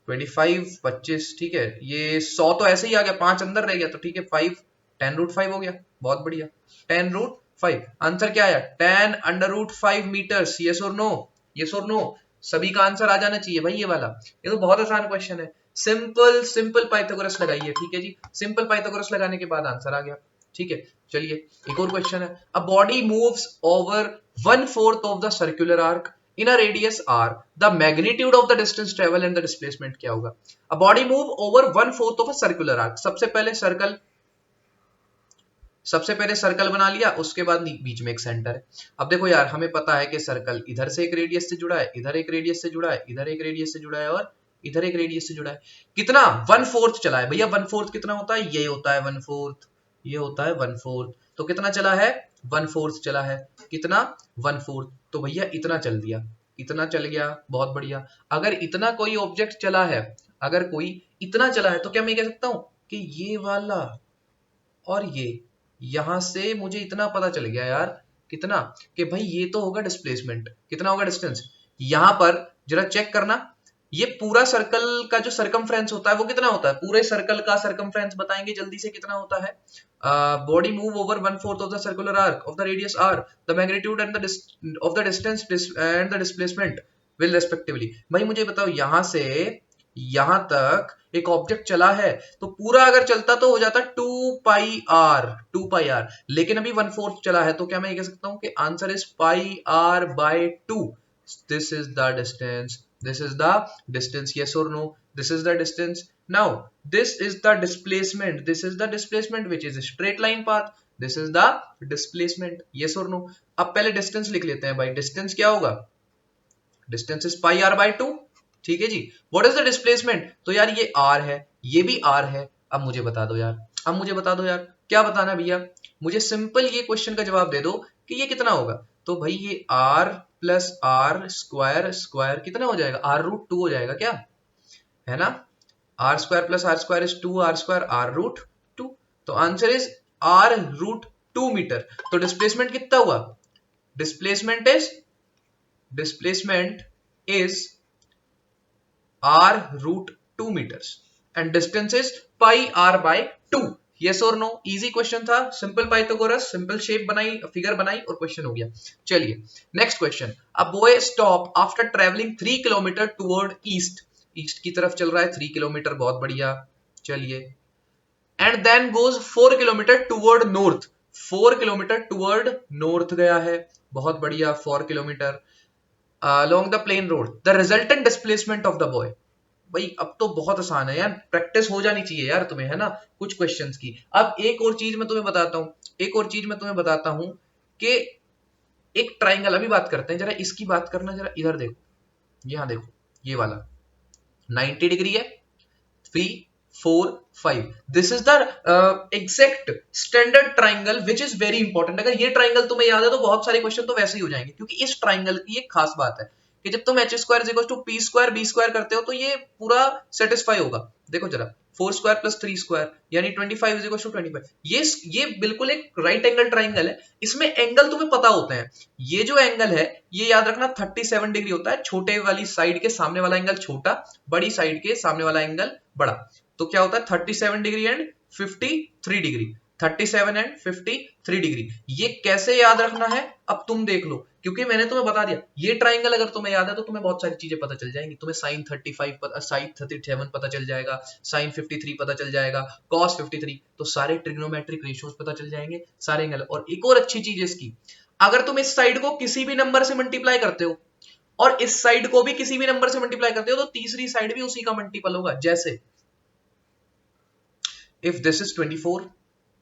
25 25, ठीक है, ये 100 तो ऐसे ही आ गया, 5 अंदर रह गया तो ठीक है, 5 10 रूट 5 हो गया, बहुत बढ़िया। 10 रूट 5 आंसर क्या आया, 10 अंडर रूट 5 मीटर्स। यस और नो, यस और नो, सभी का आंसर आ जाना चाहिए भाई ये वाला। ये तो बहुत आसान क्वेश्चन है, सिंपल सिंपल पाइथागोरस लगाइए, ठीक है जी, सिंपल पाइथागोरस लगाने के बाद आंसर आ गया, ठीक है। चलिए एक और क्वेश्चन है, a body moves over 1/4 of the circular arc in a radius r, the magnitude of the distance travel and the displacement क्या होगा। a body move over 1/4 of a circular arc, सबसे पहले सर्कल बना लिया, उसके बाद बीच में एक सेंटर है। अब देखो यार, हमें पता है कि सर्कल इधर से एक रेडियस से जुड़ा है, इधर एक रेडियस से जुड़ा है, इधर एक रेडियस से जुड़ा है और इधर एक रेडियस से जुड़ा है। कितना 1/4 चला है भैया, 1/4 कितना होता है, ये होता है 1/4, ये होता है 1/4, तो कितना चला है 1/4 चला है, कितना 1/4, तो भैया इतना चल दिया, इतना चल गया, बहुत बढ़िया। अगर इतना कोई ऑब्जेक्ट चला है, अगर कोई इतना चला है, तो क्या मैं कह सकता हूं कि ये वाला और ये, यहां से मुझे इतना पता चल गया यार, कितना, कि भाई ये तो होगा डिस्प्लेसमेंट, कितना होगा डिस्टेंस। यहां पर जरा चेक करना, ये पूरा सर्कल का जो सरकमफ्रेंस होता है वो कितना होता है, पूरे सर्कल का सरकमफ्रेंस बताएंगे जल्दी से, कितना होता है। Body move over 1/4 of the circular arc of the radius R, the magnitude and the of the distance and the displacement will respectively. भाई मुझे बताओ, यहां से यहां तक एक ऑब्जेक्ट चला है, तो पूरा अगर चलता तो हो जाता 2 पाई आर, लेकिन अभी 1/4 चला है, तो क्या मैं ये कह सकता हूं कि answer is pi R by 2। This is the distance, this is the distance, yes or no, this is the distance। now this is the displacement, this is the displacement which is a straight line path, this is the displacement, yes or no। अब पहले distance लिख लेते हैं भाई, distance क्या होगा, distance is pi r by 2, ठीक है जी। what is the displacement, तो यार ये r है, ये भी r है। अब मुझे बता दो यार, अब मुझे बता दो यार, क्या बताना भैया, मुझे सिंपल ये क्वेश्चन का जवाब दे दो कि ये कितना होगा। तो भाई ये r plus R square square कितना हो जाएगा, r√2 हो जाएगा क्या, है ना। R square plus R square is 2r square r√2, तो आंसर इज r√2 मीटर। तो डिस्प्लेसमेंट कितना हुआ, displacement is r√2 meters and distance is pi r by 2। yes or no, easy question था, सिंपल पाइथागोरस, सिंपल शेप बनाई, फिगर बनाई और क्वेश्चन हो गया। चलिए next question, a boy stop after travelling 3 kilometre toward east, east की तरफ चल रहा है 3 किलोमीटर, बहुत बढ़िया। चलिए, and then goes 4 kilometer toward north, 4 kilometer toward north गया है, बहुत बढ़िया, 4 kilometer along the plain road, the resultant displacement of the boy। भाई अब तो बहुत आसान है यार, प्रैक्टिस हो जानी चाहिए यार तुम्हें, है ना, कुछ क्वेश्चंस की। अब एक और चीज मैं तुम्हें बताता हूं, एक और चीज मैं तुम्हें बताता हूं कि एक ट्राइंगल, अभी बात करते हैं, जरा इसकी बात करना, जरा इधर देखो, यहां देखो, ये वाला 90 डिग्री है, 3 4 5, this is the exact standard triangle which is very important. अगर ये ट्राइंगल तुम्हें याद है तो बहुत सारे क्वेश्चन तो वैसे ही हो जाएंगे, क्योंकि इस ट्राइंगल की एक खास बात है कि जब तुम H square equal to P square B square करते हो तो ये पूरा सेटिस्फाई होगा। देखो जरा, 4 स्क्वायर प्लस 3 स्क्वायर यानी 25 इज इक्वल टू 25, ये बिल्कुल एक राइट एंगल ट्राइंगल है। इसमें एंगल तुम्हें पता होते हैं, ये जो एंगल है ये याद रखना 37 डिग्री होता है, छोटे वाली साइड के सामने वाला एंगल छोटा, बड़ी साइड के सामने वाला एंगल बड़ा। तो क्या होता है 37 degree and 53 degree, 37 and 53 degree. ये कैसे याद रखना है अब तुम देख लो, क्योंकि मैंने तुम्हें बता दिया, ये ट्राइंगल अगर तुम्हें याद है तो तुम्हें बहुत सारी चीजें पता चल जाएंगी। तुम्हें sin 35 sin 37 पता चल जाएगा, sin 53 पता चल जाएगा, cos 53, तो सारे ट्रिग्नोमेट्रिक रेशियोज पता चल जाएंगे, सारे एंगल। और एक और अच्छी चीज है इसकी, अगर तुम इस साइड को किसी भी नंबर से मल्टीप्लाई करते हो और इस साइड को भी किसी भी नंबर से मल्टीप्लाई करते हो तो तीसरी साइड भी उसी का मल्टीपल होगा। जैसे if this is 24,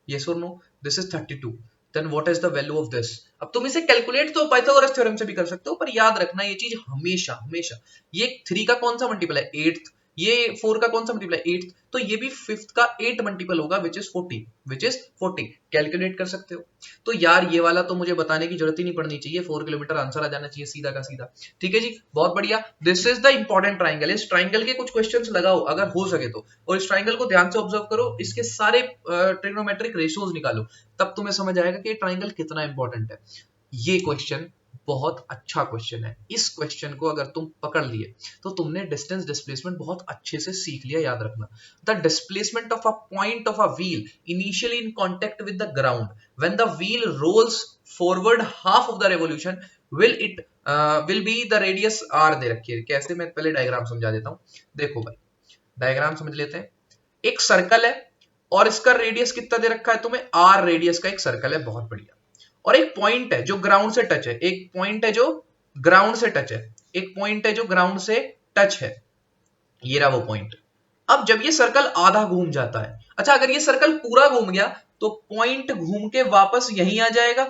yes or no, this is 32, then what is the value of this। अब तुम इसे कैलकुलेट तो पाइथागोरस थ्योरम से भी कर सकते हो, पर याद रखना ये चीज हमेशा हमेशा, ये 3 का कौन सा मल्टीपल है, 8th, ये 4 का कौन सा मल्टीप्लाई 8, तो ये भी 5th का 8 मल्टीपल होगा विच इज 40 कैलकुलेट कर सकते हो। तो यार ये वाला तो मुझे बताने की जरूरत ही नहीं पड़नी चाहिए, 4 किलोमीटर आंसर आ जाना चाहिए सीधा का सीधा। ठीक है जी, बहुत बढ़िया। This is the important triangle. इस ट्राइंगल के कुछ क्वेश्चंस लगाओ अगर हो सके तो, और इस ट्राइंगल को ध्यान से ऑब्जर्व करो, इसके सारे ट्रिग्नोमेट्रिक रेशियोज निकालो, तब तुम्हें समझ आएगा कि ट्राइंगल कितना इंपॉर्टेंट है। ये क्वेश्चन बहुत अच्छा क्वेश्चन है। इस क्वेश्चन को अगर तुम पकड़ लिए तो तुमने डिस्टेंस डिस्प्लेसमेंट बहुत अच्छे से सीख लिया। याद रखना, the displacement of a point of a wheel initially in contact with the ground when the wheel rolls forward half of the revolution will be the radius R दे रखी है। कैसे, मैं पहले डायग्राम समझा देता हूं। देखो भाई, डायग्राम समझ लेते हैं। एक सर्कल है और इसका रेडियस कितना दे रखा है तुम्हें, आर रेडियस का एक सर्कल है, बहुत बढ़िया। और एक पॉइंट है जो ग्राउंड से टच है, एक पॉइंट है जो ग्राउंड से टच है, एक पॉइंट है जो ग्राउंड से टच है, ये रहा वो पॉइंट। अब जब ये सर्कल आधा घूम जाता है, अच्छा अगर ये सर्कल पूरा घूम गया तो पॉइंट घूम के वापस यहीं आ जाएगा,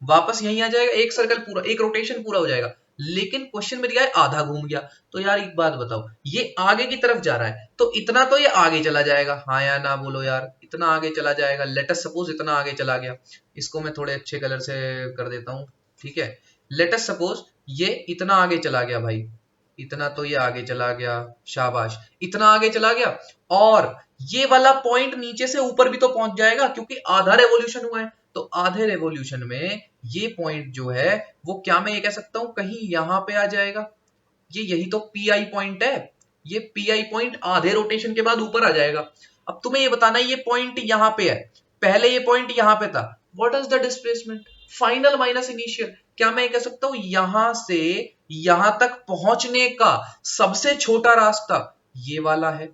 वापस यहीं आ जाएगा, एक सर्कल पूरा, एक रोटेशन पूरा हो जाएगा। लेकिन क्वेश्चन में दिया है आधा घूम गया, तो यार एक बात बताओ, ये आगे की तरफ जा रहा है तो इतना तो ये आगे चला जाएगा, हाँ या ना बोलो यार, इतना आगे चला जाएगा। लेट अस सपोज इतना आगे चला गया, इसको मैं थोड़े अच्छे कलर से कर देता हूं, ठीक है। लेट अस सपोज ये इतना आगे चला गया भाई, इतना तो ये आगे चला गया, शाबाश, इतना आगे चला गया। और ये वाला पॉइंट नीचे से ऊपर भी तो पहुंच जाएगा क्योंकि आधा रेवोल्यूशन हुआ है। तो आधे रेवोल्यूशन में ये पॉइंट जो है वो, क्या मैं ये कह सकता हूं कहीं यहां पे आ जाएगा, ये यही तो पी आई पॉइंट है। ये पी आई पॉइंट आधे रोटेशन के बाद ऊपर आ जाएगा। अब तुम्हें ये बताना है ये पॉइंट यहां पे है, पहले ये पॉइंट यहां पे था, what is the displacement, final minus initial. क्या मैं ये कह सकता हूं यहां से यहां तक पहुंचने का सबसे छोटा रास्ता ये वाला है।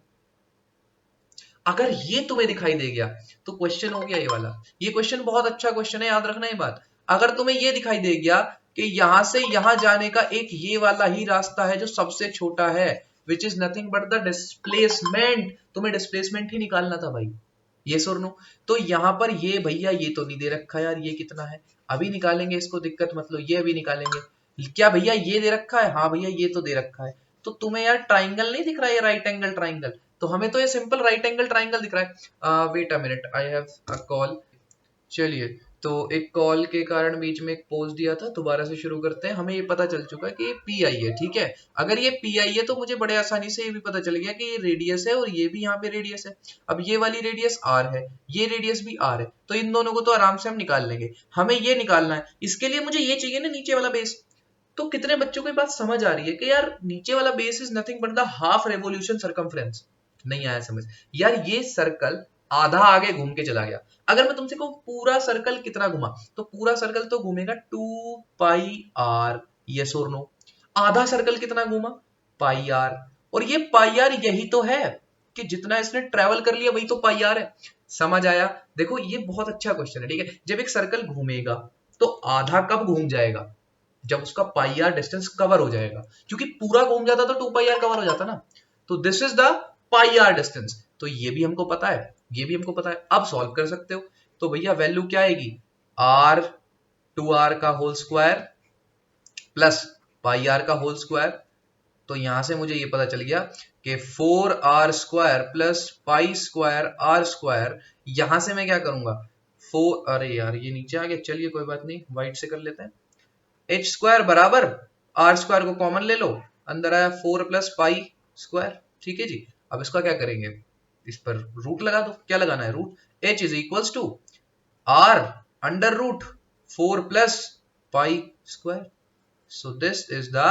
अगर ये तुम्हें दिखाई दे गया तो क्वेश्चन हो गया ये वाला। ये क्वेश्चन बहुत अच्छा क्वेश्चन है, याद रखना ये बात। अगर तुम्हें ये दिखाई दे गया कि यहां से यहां जाने का एक ये वाला ही रास्ता है जो सबसे छोटा है, विच is nothing but the displacement, तुम्हें डिस्प्लेसमेंट ही निकालना था भाई, ये सुर नो। तो यहां पर ये भैया ये तो नहीं दे रखा यार, ये कितना है अभी निकालेंगे इसको, दिक्कत मत लो, ये अभी निकालेंगे। क्या भैया ये दे रखा है, हाँ भैया ये तो दे रखा है। तो तुम्हें यार ट्राइंगल नहीं दिख रहा है, राइट एंगल ट्राइंगल, तो हमें तो ये सिंपल राइट एंगल ट्राइंगल दिख रहा है। Wait a minute, I have a call. चलिए, तो एक कॉल के कारण बीच में एक पोज दिया था, दोबारा से शुरू करते हैं। हमें ये पता चल चुका है कि ये पी आई है, ठीक है। अगर ये पी आई है तो मुझे बड़े आसानी से ये भी पता चल गया कि ये रेडियस है और ये भी यहाँ पे रेडियस है। अब ये वाली रेडियस आर है, ये रेडियस भी आर है, तो इन दोनों को तो आराम से हम निकाल लेंगे। हमें ये निकालना है, इसके लिए मुझे ये चाहिए ना नीचे वाला बेस। तो कितने बच्चों को ये बात समझ आ रही है कि यार नीचे वाला base is nothing but the half revolution circumference. नहीं आया समझ, यार ये सर्कल आधा आगे घूम के चला गया। अगर मैं तुमसे कहूं पूरा सर्कल कितना घुमा, तो पूरा सर्कल तो घूमेगा 2 पाई आर, यस और नो। आधा सर्कल कितना घूमा, पाई आर। और ये पाई आर यही तो है कि जितना इसने ट्रेवल कर लिया वही तो पाई आर है। समझ आया। देखो ये बहुत अच्छा क्वेश्चन है, ठीक है। जब एक सर्कल घूमेगा तो आधा कब घूम जाएगा, जब उसका पाई आर डिस्टेंस कवर हो जाएगा, क्योंकि पूरा घूम जाता तो 2 पाई आर कवर हो जाता ना। तो this is the pi R distance, तो ये भी हमको पता है, ये भी हमको पता है। अब सॉल्व कर सकते हो। तो भैया वैल्यू क्या आएगी, आर 2r का whole square plus pi R का होल स्क्वायर। तो यहां से मुझे ये पता चल गया कि 4r square plus pi square R square. यहां से मैं क्या करूंगा, 4, अरे यार ये नीचे आ गया, चलिए कोई बात नहीं, वाइट से कर लेते हैं। एच स्क्वायर बराबर आर स्क्वायर को कॉमन ले लो, अंदर आया 4 प्लस पाई स्क्वायर, ठीक है जी। अब इसका क्या करेंगे, इस पर रूट लगा दो, क्या लगाना है root, H is equals to R under root 4 plus pi square. So this is the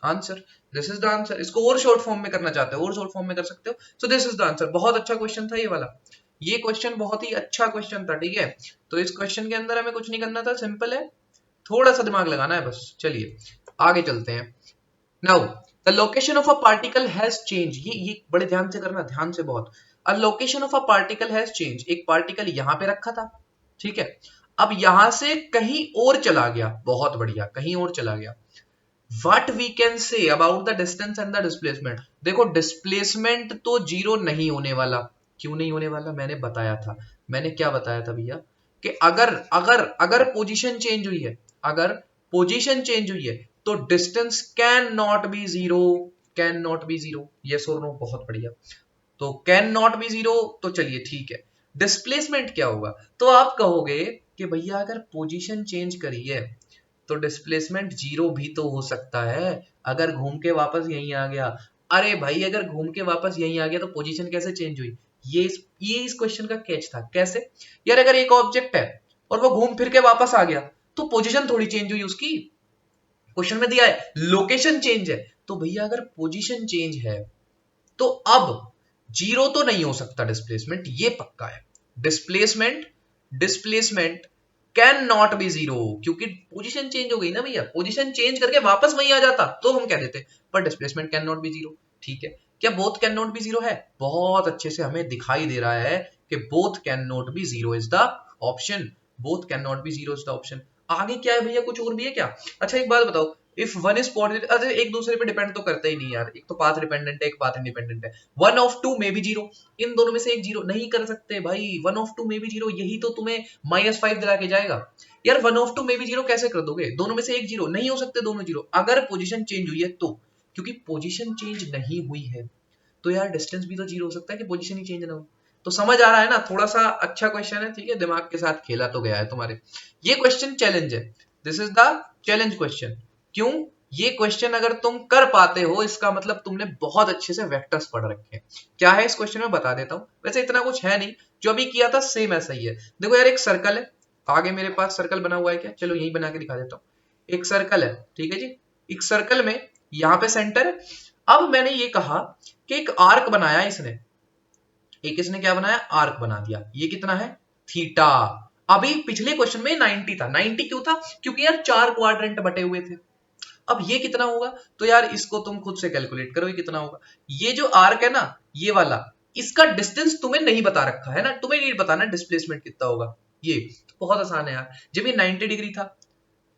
answer, this is the answer. इसको और शॉर्ट फॉर्म में करना चाहते हो और शॉर्ट फॉर्म में कर सकते हो। सो दिस इज द आंसर। बहुत अच्छा क्वेश्चन था ये वाला, ये क्वेश्चन बहुत ही अच्छा क्वेश्चन था, ठीक है। तो इस क्वेश्चन के अंदर हमें कुछ नहीं करना था, सिंपल है, थोड़ा सा दिमाग लगाना है बस। चलिए आगे चलते हैं। Now the location of a particle has change, ये बड़े ध्यान से करना, ध्यान से बहुत। A location of a particle has change, एक पार्टिकल यहां पे रखा था, ठीक है। अब यहां से कहीं और चला गया, बहुत बढ़िया, कहीं और चला गया। What we can say about the distance and the displacement, देखो डिस्प्लेसमेंट तो जीरो नहीं होने वाला। क्यों नहीं होने वाला, मैंने बताया था। मैंने क्या बताया था भैया, कि अगर अगर अगर पोजीशन चेंज हुई है, अगर पोजीशन चेंज हुई है तो distance can not be zero. Can not be zero, yes और नो, बहुत बढ़िया। तो कैन नॉट बी जीरो, तो चलिए ठीक है। डिस्प्लेसमेंट क्या होगा? तो आप कहोगे कि भैया अगर पोजीशन चेंज करी है तो डिस्प्लेसमेंट जीरो भी तो हो सकता है, अगर घूम के वापस यहीं आ गया। अरे भाई अगर घूम के वापस यहीं आ गया तो पोजीशन कैसे चेंज हुई? ये इस क्वेश्चन का कैच था। कैसे यार? अगर एक ऑब्जेक्ट है और वो घूम फिर के वापस आ गया तो पोजीशन थोड़ी चेंज हुई उसकी। क्वेश्चन में दिया है लोकेशन चेंज है, तो भैया अगर पोजीशन चेंज है तो अब जीरो तो नहीं हो सकता डिस्प्लेसमेंट, ये पक्का है। Displacement displacement can not be zero, क्योंकि पोजीशन चेंज हो गई ना भैया। पोजीशन चेंज करके वापस वहीं आ जाता तो हम कह देते, पर displacement can not be zero. ठीक है, क्या both can not be zero है? बहुत अच्छे से हमें दिखाई दे रहा है कि both can not be zero is the option. Both can not be zero is the option. आगे क्या है भैया? कुछ और भी है क्या? अच्छा एक बात बताओ, इफ वन इज पॉजिटिव, अरे एक दूसरे पे डिपेंड तो करते ही नहीं यार, एक तो पाथ डिपेंडेंट है एक पाथ इंडिपेंडेंट है। One of two may be zero, इन दोनों में से एक जीरो नहीं कर सकते भाई। One of two may be zero, यही तो तुम्हें -5 दिला के जाएगा यार। One of two may be zero कैसे कर दोगे? दोनों में से एक जीरो नहीं हो सकते, दोनों जीरो अगर पोजीशन चेंज हुई है तो। क्योंकि पोजीशन चेंज नहीं हुई है तो यार डिस्टेंस भी तो जीरो हो सकता है कि पोजीशन ही चेंज ना हो। तो समझ आ रहा है ना? थोड़ा सा अच्छा क्वेश्चन है, ठीक है, दिमाग के साथ खेला तो गया है तुम्हारे। ये क्वेश्चन चैलेंज है, this is the challenge question. क्यों? ये क्वेश्चन अगर तुम कर पाते हो इसका मतलब तुमने बहुत अच्छे से वेक्टर्स पढ़ रखे हैं। क्या है इस क्वेश्चन में बता देता हूं, वैसे इतना कुछ है नहीं, जो अभी किया था सेम ऐसा ही है। देखो यार एक सर्कल है, आगे मेरे पास सर्कल बना हुआ है क्या? चलो यही बना के दिखा देता हूं। एक सर्कल है, ठीक है जी। एक सर्कल में यहां पे सेंटर है। अब मैंने ये कहा कि एक आर्क बनाया इसने, एक इसने क्या बनाया? आर्क बना दिया। ये कितना है? थीटा। अभी पिछले क्वेश्चन में 90 था। 90 क्यों था? क्योंकि यार चार क्वाड्रेंट बटे हुए थे। अब ये कितना होगा? तो यार इसको तुम खुद से कैलकुलेट करो, ये कितना होगा। ये जो आर्क है ना, ये वाला, इसका डिस्टेंस तुम्हें नहीं बता रखा है ना, तुम्हें नहीं बताना डिस्प्लेसमेंट कितना होगा। ये तो बहुत आसान है यार, जब ये 90 डिग्री था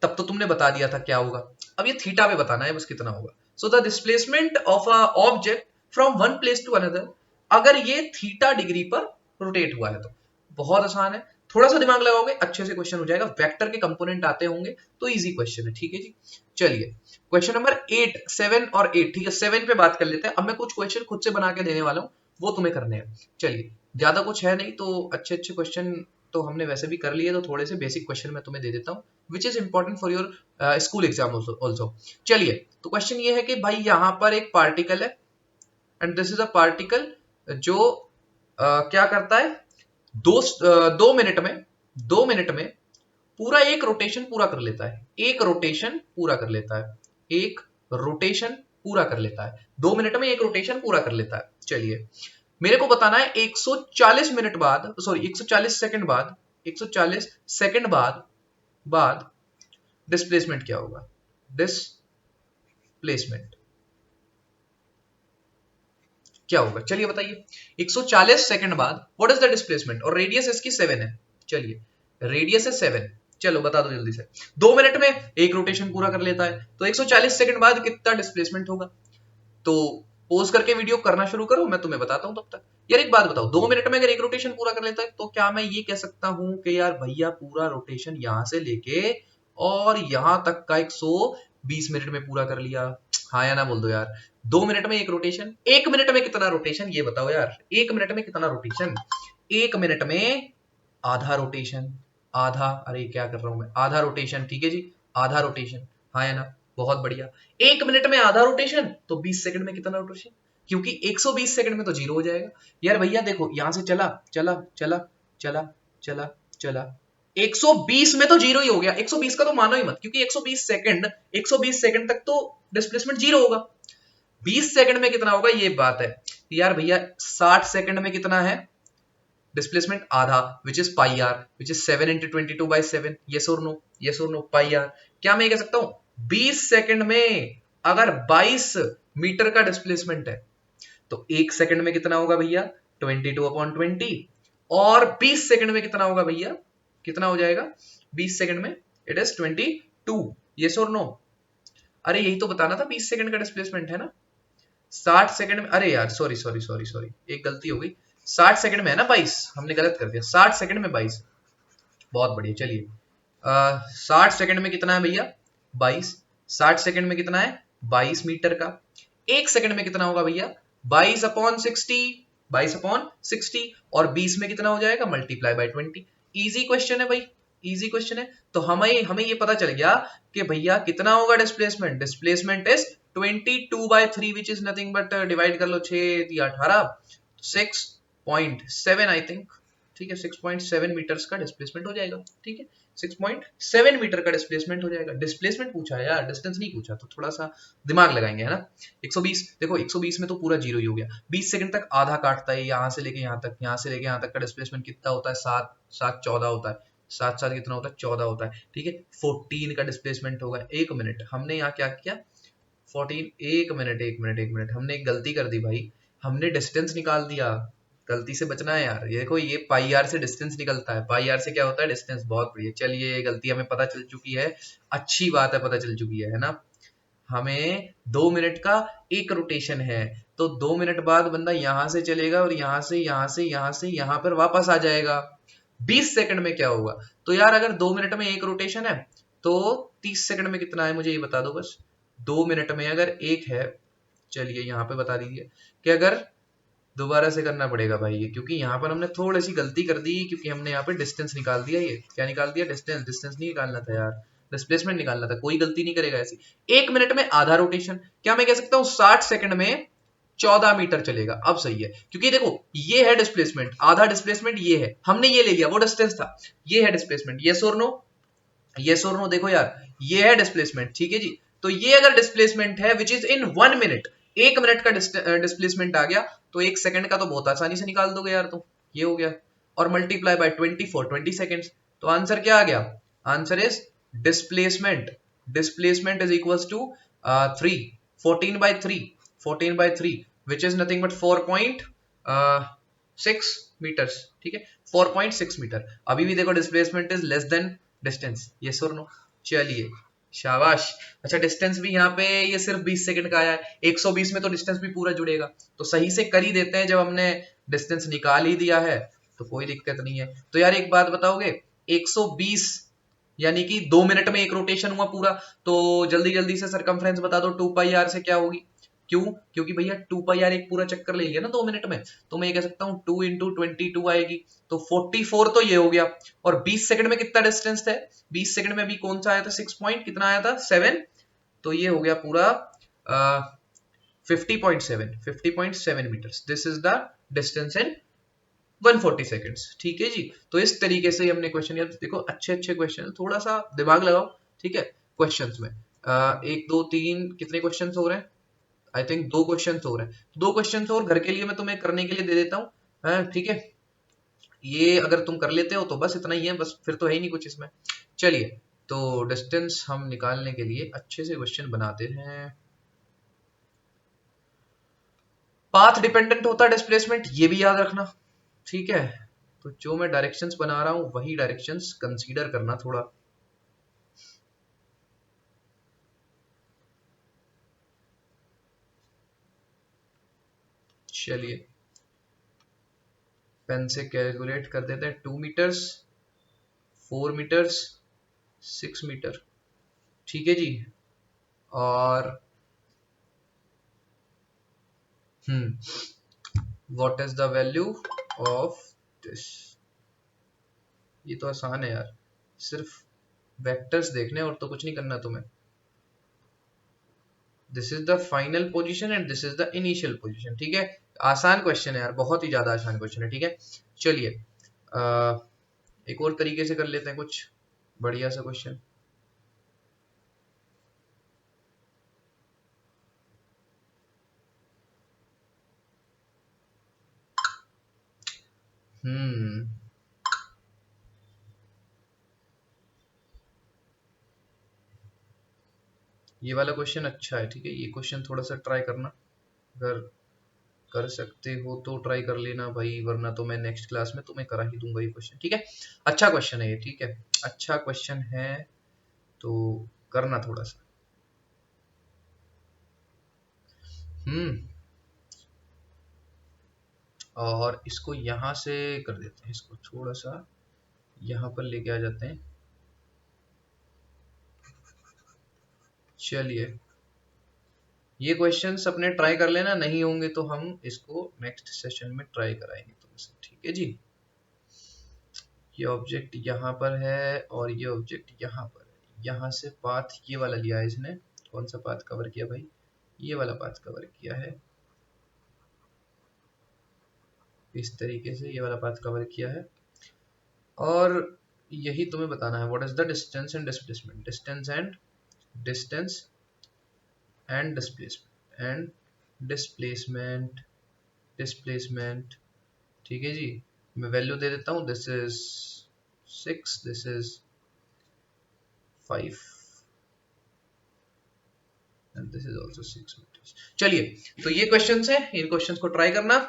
तब तो तुमने बता दिया था क्या होगा। अब ये थीटा पे बताना है बस कितना होगा। So the displacement of a object from one place to another, अगर ये थीटा डिग्री पर रोटेट हुआ है तो। बहुत आसान है, थोड़ा सा दिमाग लगाओगे अच्छे से क्वेश्चन हो जाएगा। वेक्टर के कंपोनेंट आते होंगे तो इजी क्वेश्चन है, ठीक है जी। चलिए क्वेश्चन नंबर 8, 7 और 8, ठीक है 7 पे बात कर लेते हैं। अब मैं कुछ क्वेश्चन खुद से बना के देने वाला हूँ, वो तुम्हें करने हैं। चलिए ज्यादा कुछ है नहीं, तो अच्छे अच्छे क्वेश्चन तो हमने वैसे भी कर लिए, तो थोड़े से बेसिक क्वेश्चन मैं तुम्हें दे देता हूँ which is important for your school exam also. चलिए तो क्वेश्चन ये है कि भाई यहाँ पर एक पार्टिकल है and this is a particle जो क्या करता है, 2 मिनट में 2 मिनट में पूरा एक रोटेशन पूरा कर लेता है। एक रोटेशन पूरा कर लेता है, एक रोटेशन पूरा कर लेता है। 2 मिनट में एक रोटेशन पूरा कर लेता है। चलिए मेरे को बताना है 140 मिनट बाद, सॉरी 140 सेकंड बाद, 140 सेकंड बाद डिस्प्लेसमेंट क्या होगा? डिस्प्लेसमेंट क्या होगा? चलिए बताइए। 140 सेकंड बाद व्हाट इज द डिस्प्लेसमेंट, और रेडियस इसकी 7 है। चलिए रेडियस है 7, चलो बता दो जल्दी से। 2 मिनट में एक रोटेशन पूरा कर लेता है तो 140 सेकंड बाद कितना डिस्प्लेसमेंट होगा? तो पोज करके वीडियो करना शुरू करो, मैं तुम्हें बताता हूं तब तक। यार एक बात बताओ, 2 मिनट में अगर एक रोटेशन पूरा कर लेता है तो क्या मैं ये कह सकता हूं कि यार भैया पूरा रोटेशन यहां से लेके और यहां तक का 120 मिनट में पूरा कर लिया? हाँ या ना बोल दो यार। 2 मिनट में एक रोटेशन, 1 मिनट में कितना रोटेशन ये बताओ यार। 1 मिनट में कितना रोटेशन? 1 मिनट में आधा रोटेशन, आधा, अरे क्या कर रहा हूं मैं, आधा रोटेशन, ठीक है जी, आधा रोटेशन। हाँ या ना? बहुत बढ़िया। 1 मिनट में आधा रोटेशन तो 20 सेकंड में कितना रोटेशन? क्योंकि 120 सेकंड में तो जीरो हो जाएगा। यार भैया देखो यहां से चला चला चला चला चला चला, 120 में तो जीरो ही हो गया। 120 का तो मानो ही मत, क्योंकि 120 सेकंड तक तो डिस्प्लेसमेंट जीरो होगा। 20 सेकंड में कितना होगा ये बात है। यार भैया 60 सेकंड में कितना है डिस्प्लेसमेंट? आधा, which is pi R, which is 7 into 22/7। Yes और नो, यस और नो, पाई आर। क्या मैं ये कह सकता हूं 20 सेकंड में अगर 22 मीटर का डिस्प्लेसमेंट है तो 1 सेकंड में कितना होगा भैया? 22/20। और 20 सेकंड में कितना होगा भैया? कितना हो जाएगा 20 सेकंड में? It is 22। यस और नो? अरे यही तो बताना था, 20 सेकंड का डिस्प्लेसमेंट है ना। 60 सेकंड में, अरे यार सॉरी सॉरी सॉरी सॉरी, एक गलती हो गई। 60 सेकंड में है ना 22, हमने गलत कर दिया। 60 सेकंड में 22, बहुत बढ़िया। चलिए 60 सेकंड में कितना है भैया? 22। 60 सेकंड में कितना है? 22 मीटर का। 1 सेकंड में कितना होगा भैया? 22/60, 22/60, और 20 में कितना हो जाएगा? Multiply by 20। इजी क्वेश्चन है भाई, इजी क्वेश्चन है। तो हमें हमें ये पता चल गया कि भैया कितना होगा displacement? Displacement is 22/3 which is nothing but, divide कर लो 6 या 18, 6.7 आई थिंक, ठीक है, 6.7 मीटर्स का डिस्प्लेसमेंट हो जाएगा। ठीक है, 6.7 मीटर का डिस्प्लेसमेंट हो जाएगा। डिस्प्लेसमेंट पूछा है यार, डिस्टेंस नहीं पूछा, तो थोड़ा सा दिमाग लगाएंगे, है ना। 120, देखो 120 में तो पूरा जीरो ही हो गया। 20 सेकंड तक आधा काटता है, यहाँ से लेके यहाँ तक, यहाँ से लेके यहाँ तक का डिस्प्लेसमेंट कितना होता है? 7 7 14 होता है। 7 7 कितना होता है? 14 होता है। ठीक है, 14 का डिस्प्लेसमेंट होगा। 1 मिनट हमने यहाँ क्या किया? 14, 1 मिनट, 1 मिनट, 1 मिनट, हमने एक गलती कर दी भाई, हमने डिस्टेंस निकाल दिया। गलती से बचना है यार। ये देखो, ये पाई आर से डिस्टेंस निकलता है। पाई आर से क्या होता है? डिस्टेंस। बहुत बढ़िया, चलिए ये गलती हमें पता चल चुकी है, अच्छी बात है, पता चल चुकी है ना। हमें 2 मिनट का एक रोटेशन है, तो 2 मिनट बाद बंदा यहां से चलेगा और यहां से यहां से यहां से यहां पर वापस आ जाएगा। 20 सेकंड में क्या होगा? तो यार अगर 2 मिनट में एक रोटेशन है, तो 30 सेकंड में कितना है? मुझे ये बता दो बस। 2 मिनट में अगर एक है, चलिए यहाँ पे बता दीजिए कि अगर, दोबारा से करना पड़ेगा भाई ये, क्योंकि यहाँ पर हमने थोड़ी सी गलती कर दी, क्योंकि हमने यहाँ पे डिस्टेंस निकाल दिया। ये क्या निकाल दिया? डिस्टेंस। डिस्टेंस नहीं निकालना था यार, डिस्प्लेसमेंट निकालना था। कोई गलती नहीं करेगा ऐसी। 1 मिनट में आधा रोटेशन, क्या मैं कह सकता हूँ 60 सेकंड में 14 मीटर चलेगा। अब सही है, क्योंकि देखो ये है डिस्प्लेसमेंट, आधा डिस्प्लेसमेंट ये है, हमने ये ले लिया, वो डिस्टेंस था, ये है डिस्प्लेसमेंट। यस और नो? यस और नो? देखो यार, ये है डिस्प्लेसमेंट, ठीक है जी। तो ये अगर डिस्प्लेसमेंट है which is in 1 minute, 1 minute का डिस्प्लेसमेंट आ गया, तो 1 सेकंड का तो बहुत आसानी से निकाल दोगे यार तुम। ये हो गया, और मल्टीप्लाई बाय 20 सेकंड्स। तो आंसर क्या आ गया? Answer is displacement. Displacement is equals to 3, 14/3, 14/3 which is nothing but 4.6 meters. ठीक है, 4.6 मीटर। अभी भी देखो displacement is less than distance. Yes और नो? चलिए, शाबाश। अच्छा, डिस्टेंस भी यहाँ पे ये सिर्फ 20 सेकंड का आया है, 120 में तो डिस्टेंस भी पूरा जुड़ेगा, तो सही से कर ही देते हैं। जब हमने डिस्टेंस निकाल ही दिया है तो कोई दिक्कत नहीं है। तो यार एक बात बताओगे, 120 यानी कि 2 मिनट में एक रोटेशन हुआ पूरा, तो जल्दी जल्दी से सरकमफ्रेंस बता दो 2πr से क्या होगी? क्यों? क्योंकि भैया 2πr एक पूरा चक्कर ले लिया ना 2 मिनट में, तो मैं ये कह सकता हूँ 2 × 22 आएगी, तो 44 तो ये हो गया। और 20 सेकंड में कितना डिस्टेंस था? 20 सेकंड में अभी कौन सा आया था? 6 पॉइंट कितना आया था? 7। तो ये हो गया पूरा 50.7 meters. This is the distance in 140 seconds. ठीक है जी। तो इस तरीके से हमने क्वेश्चन, यार देखो अच्छे अच्छे क्वेश्चन, थोड़ा सा दिमाग लगाओ। ठीक है, क्वेश्चंस में 1 2 3 कितने क्वेश्चंस हो रहे हैं? आई थिंक 2 क्वेश्चंस हो रहे हैं। 2 क्वेश्चंस और घर के लिए मैं तुम्हें करने के लिए दे देता हूँ, ठीक है। ये अगर तुम कर लेते हो तो बस इतना ही है, बस फिर तो है ही नहीं कुछ इसमें। चलिए, तो डिस्टेंस हम निकालने के लिए अच्छे से क्वेश्चन बनाते हैं। पाथ डिपेंडेंट होता है डिस्प्लेसमेंट, ये भी याद रखना, ठीक है। तो जो मैं डायरेक्शंस बना रहा हूं वही डायरेक्शंस कंसीडर करना थोड़ा। चलिए, पेन से कैलकुलेट कर देते हैं। 2 मीटर्स, 4 मीटर्स, 6 मीटर, ठीक है जी। और what is the value of this? ये तो आसान है यार, सिर्फ वेक्टर्स देखने और तो कुछ नहीं करना तुम्हें। This is the final position and this is the initial position, ठीक है। आसान क्वेश्चन है यार, बहुत ही ज्यादा आसान क्वेश्चन है, ठीक है। चलिए, एक और तरीके से कर लेते हैं कुछ बढ़िया सा क्वेश्चन। हम्म ये वाला क्वेश्चन अच्छा है, ठीक है। ये क्वेश्चन थोड़ा सा ट्राई करना, अगर कर सकते हो तो ट्राई कर लेना भाई, वरना तो मैं नेक्स्ट क्लास में तुम्हें करा ही दूंगा ये क्वेश्चन, ठीक है। अच्छा क्वेश्चन है ये, ठीक है, अच्छा क्वेश्चन है, तो करना थोड़ा सा। हम्म और इसको यहां से कर देते हैं, इसको थोड़ा सा यहाँ पर लेके आ जाते हैं। चलिए, ये क्वेश्चंस अपने ट्राई कर लेना, नहीं होंगे तो हम इसको नेक्स्ट सेशन में ट्राई कराएंगे तुमसे, ठीक है जी। ये ऑब्जेक्ट यहाँ पर है और ये ऑब्जेक्ट यहाँ पर है, यहाँ से पाथ ये वाला लिया है इसने। कौन सा पाथ कवर किया भाई? ये वाला पाथ कवर किया है, इस तरीके से ये वाला पाथ कवर किया है। और यही तुम्हें बताना है, what is the distance and displacement, distance and displacement, ठीक है जी। मैं वैल्यू दे देता हूँ, this is 6, this is 5 and this is also 6 meters. चलिए, तो ये क्वेश्चंस है, इन क्वेश्चंस को ट्राई करना।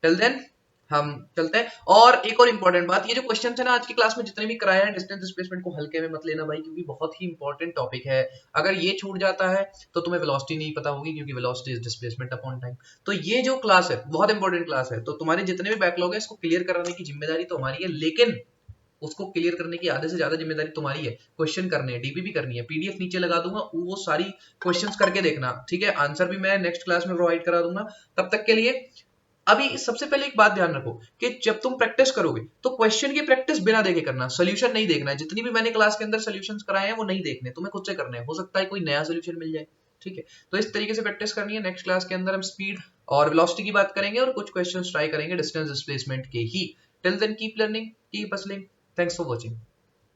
टिल देन हम चलते हैं। और एक और इंपॉर्टेंट बात, ये जो क्वेश्चन है ना आज की क्लास में जितने भी कराए हैं, डिस्टेंस डिस्प्लेसमेंट को हल्के में मत लेना भाई, क्योंकि बहुत ही इंपॉर्टेंट टॉपिक है। अगर ये छूट जाता है तो तुम्हें वेलोसिटी नहीं पता होगी, क्योंकि velocity is displacement upon time. तो ये जो क्लास है बहुत इंपॉर्टेंट क्लास है, तो तुम्हारे जितने भी बैकलॉग है इसको क्लियर कराने की जिम्मेदारी तो हमारी है, लेकिन उसको क्लियर करने की आधे से ज्यादा जिम्मेदारी तुम्हारी है। क्वेश्चन करने हैं, डीबी भी करनी है, पीडीएफ नीचे लगा दूंगा, वो सारी क्वेश्चंस करके देखना, ठीक है। आंसर भी मैं नेक्स्ट क्लास में प्रोवाइड करा दूंगा। तब तक के लिए अभी सबसे पहले एक बात ध्यान रखो कि जब तुम प्रैक्टिस करोगे तो क्वेश्चन की प्रैक्टिस बिना देखे करना, सोल्यूशन नहीं देखना है। जितनी भी मैंने क्लास के अंदर सोल्यूशंस कराए हैं वो नहीं देखने, तुम्हें खुद से करने हैं, हो सकता है कोई नया सोल्यूशन मिल जाए, ठीक है। तो इस तरीके से प्रैक्टिस करनी है। नेक्स्ट क्लास के अंदर हम स्पीड और वेलोसिटी की बात करेंगे और कुछ क्वेश्चंस ट्राई करेंगे डिस्टेंस डिस्प्लेसमेंट के ही। Till then keep learning, keep hustling. Thanks for watching.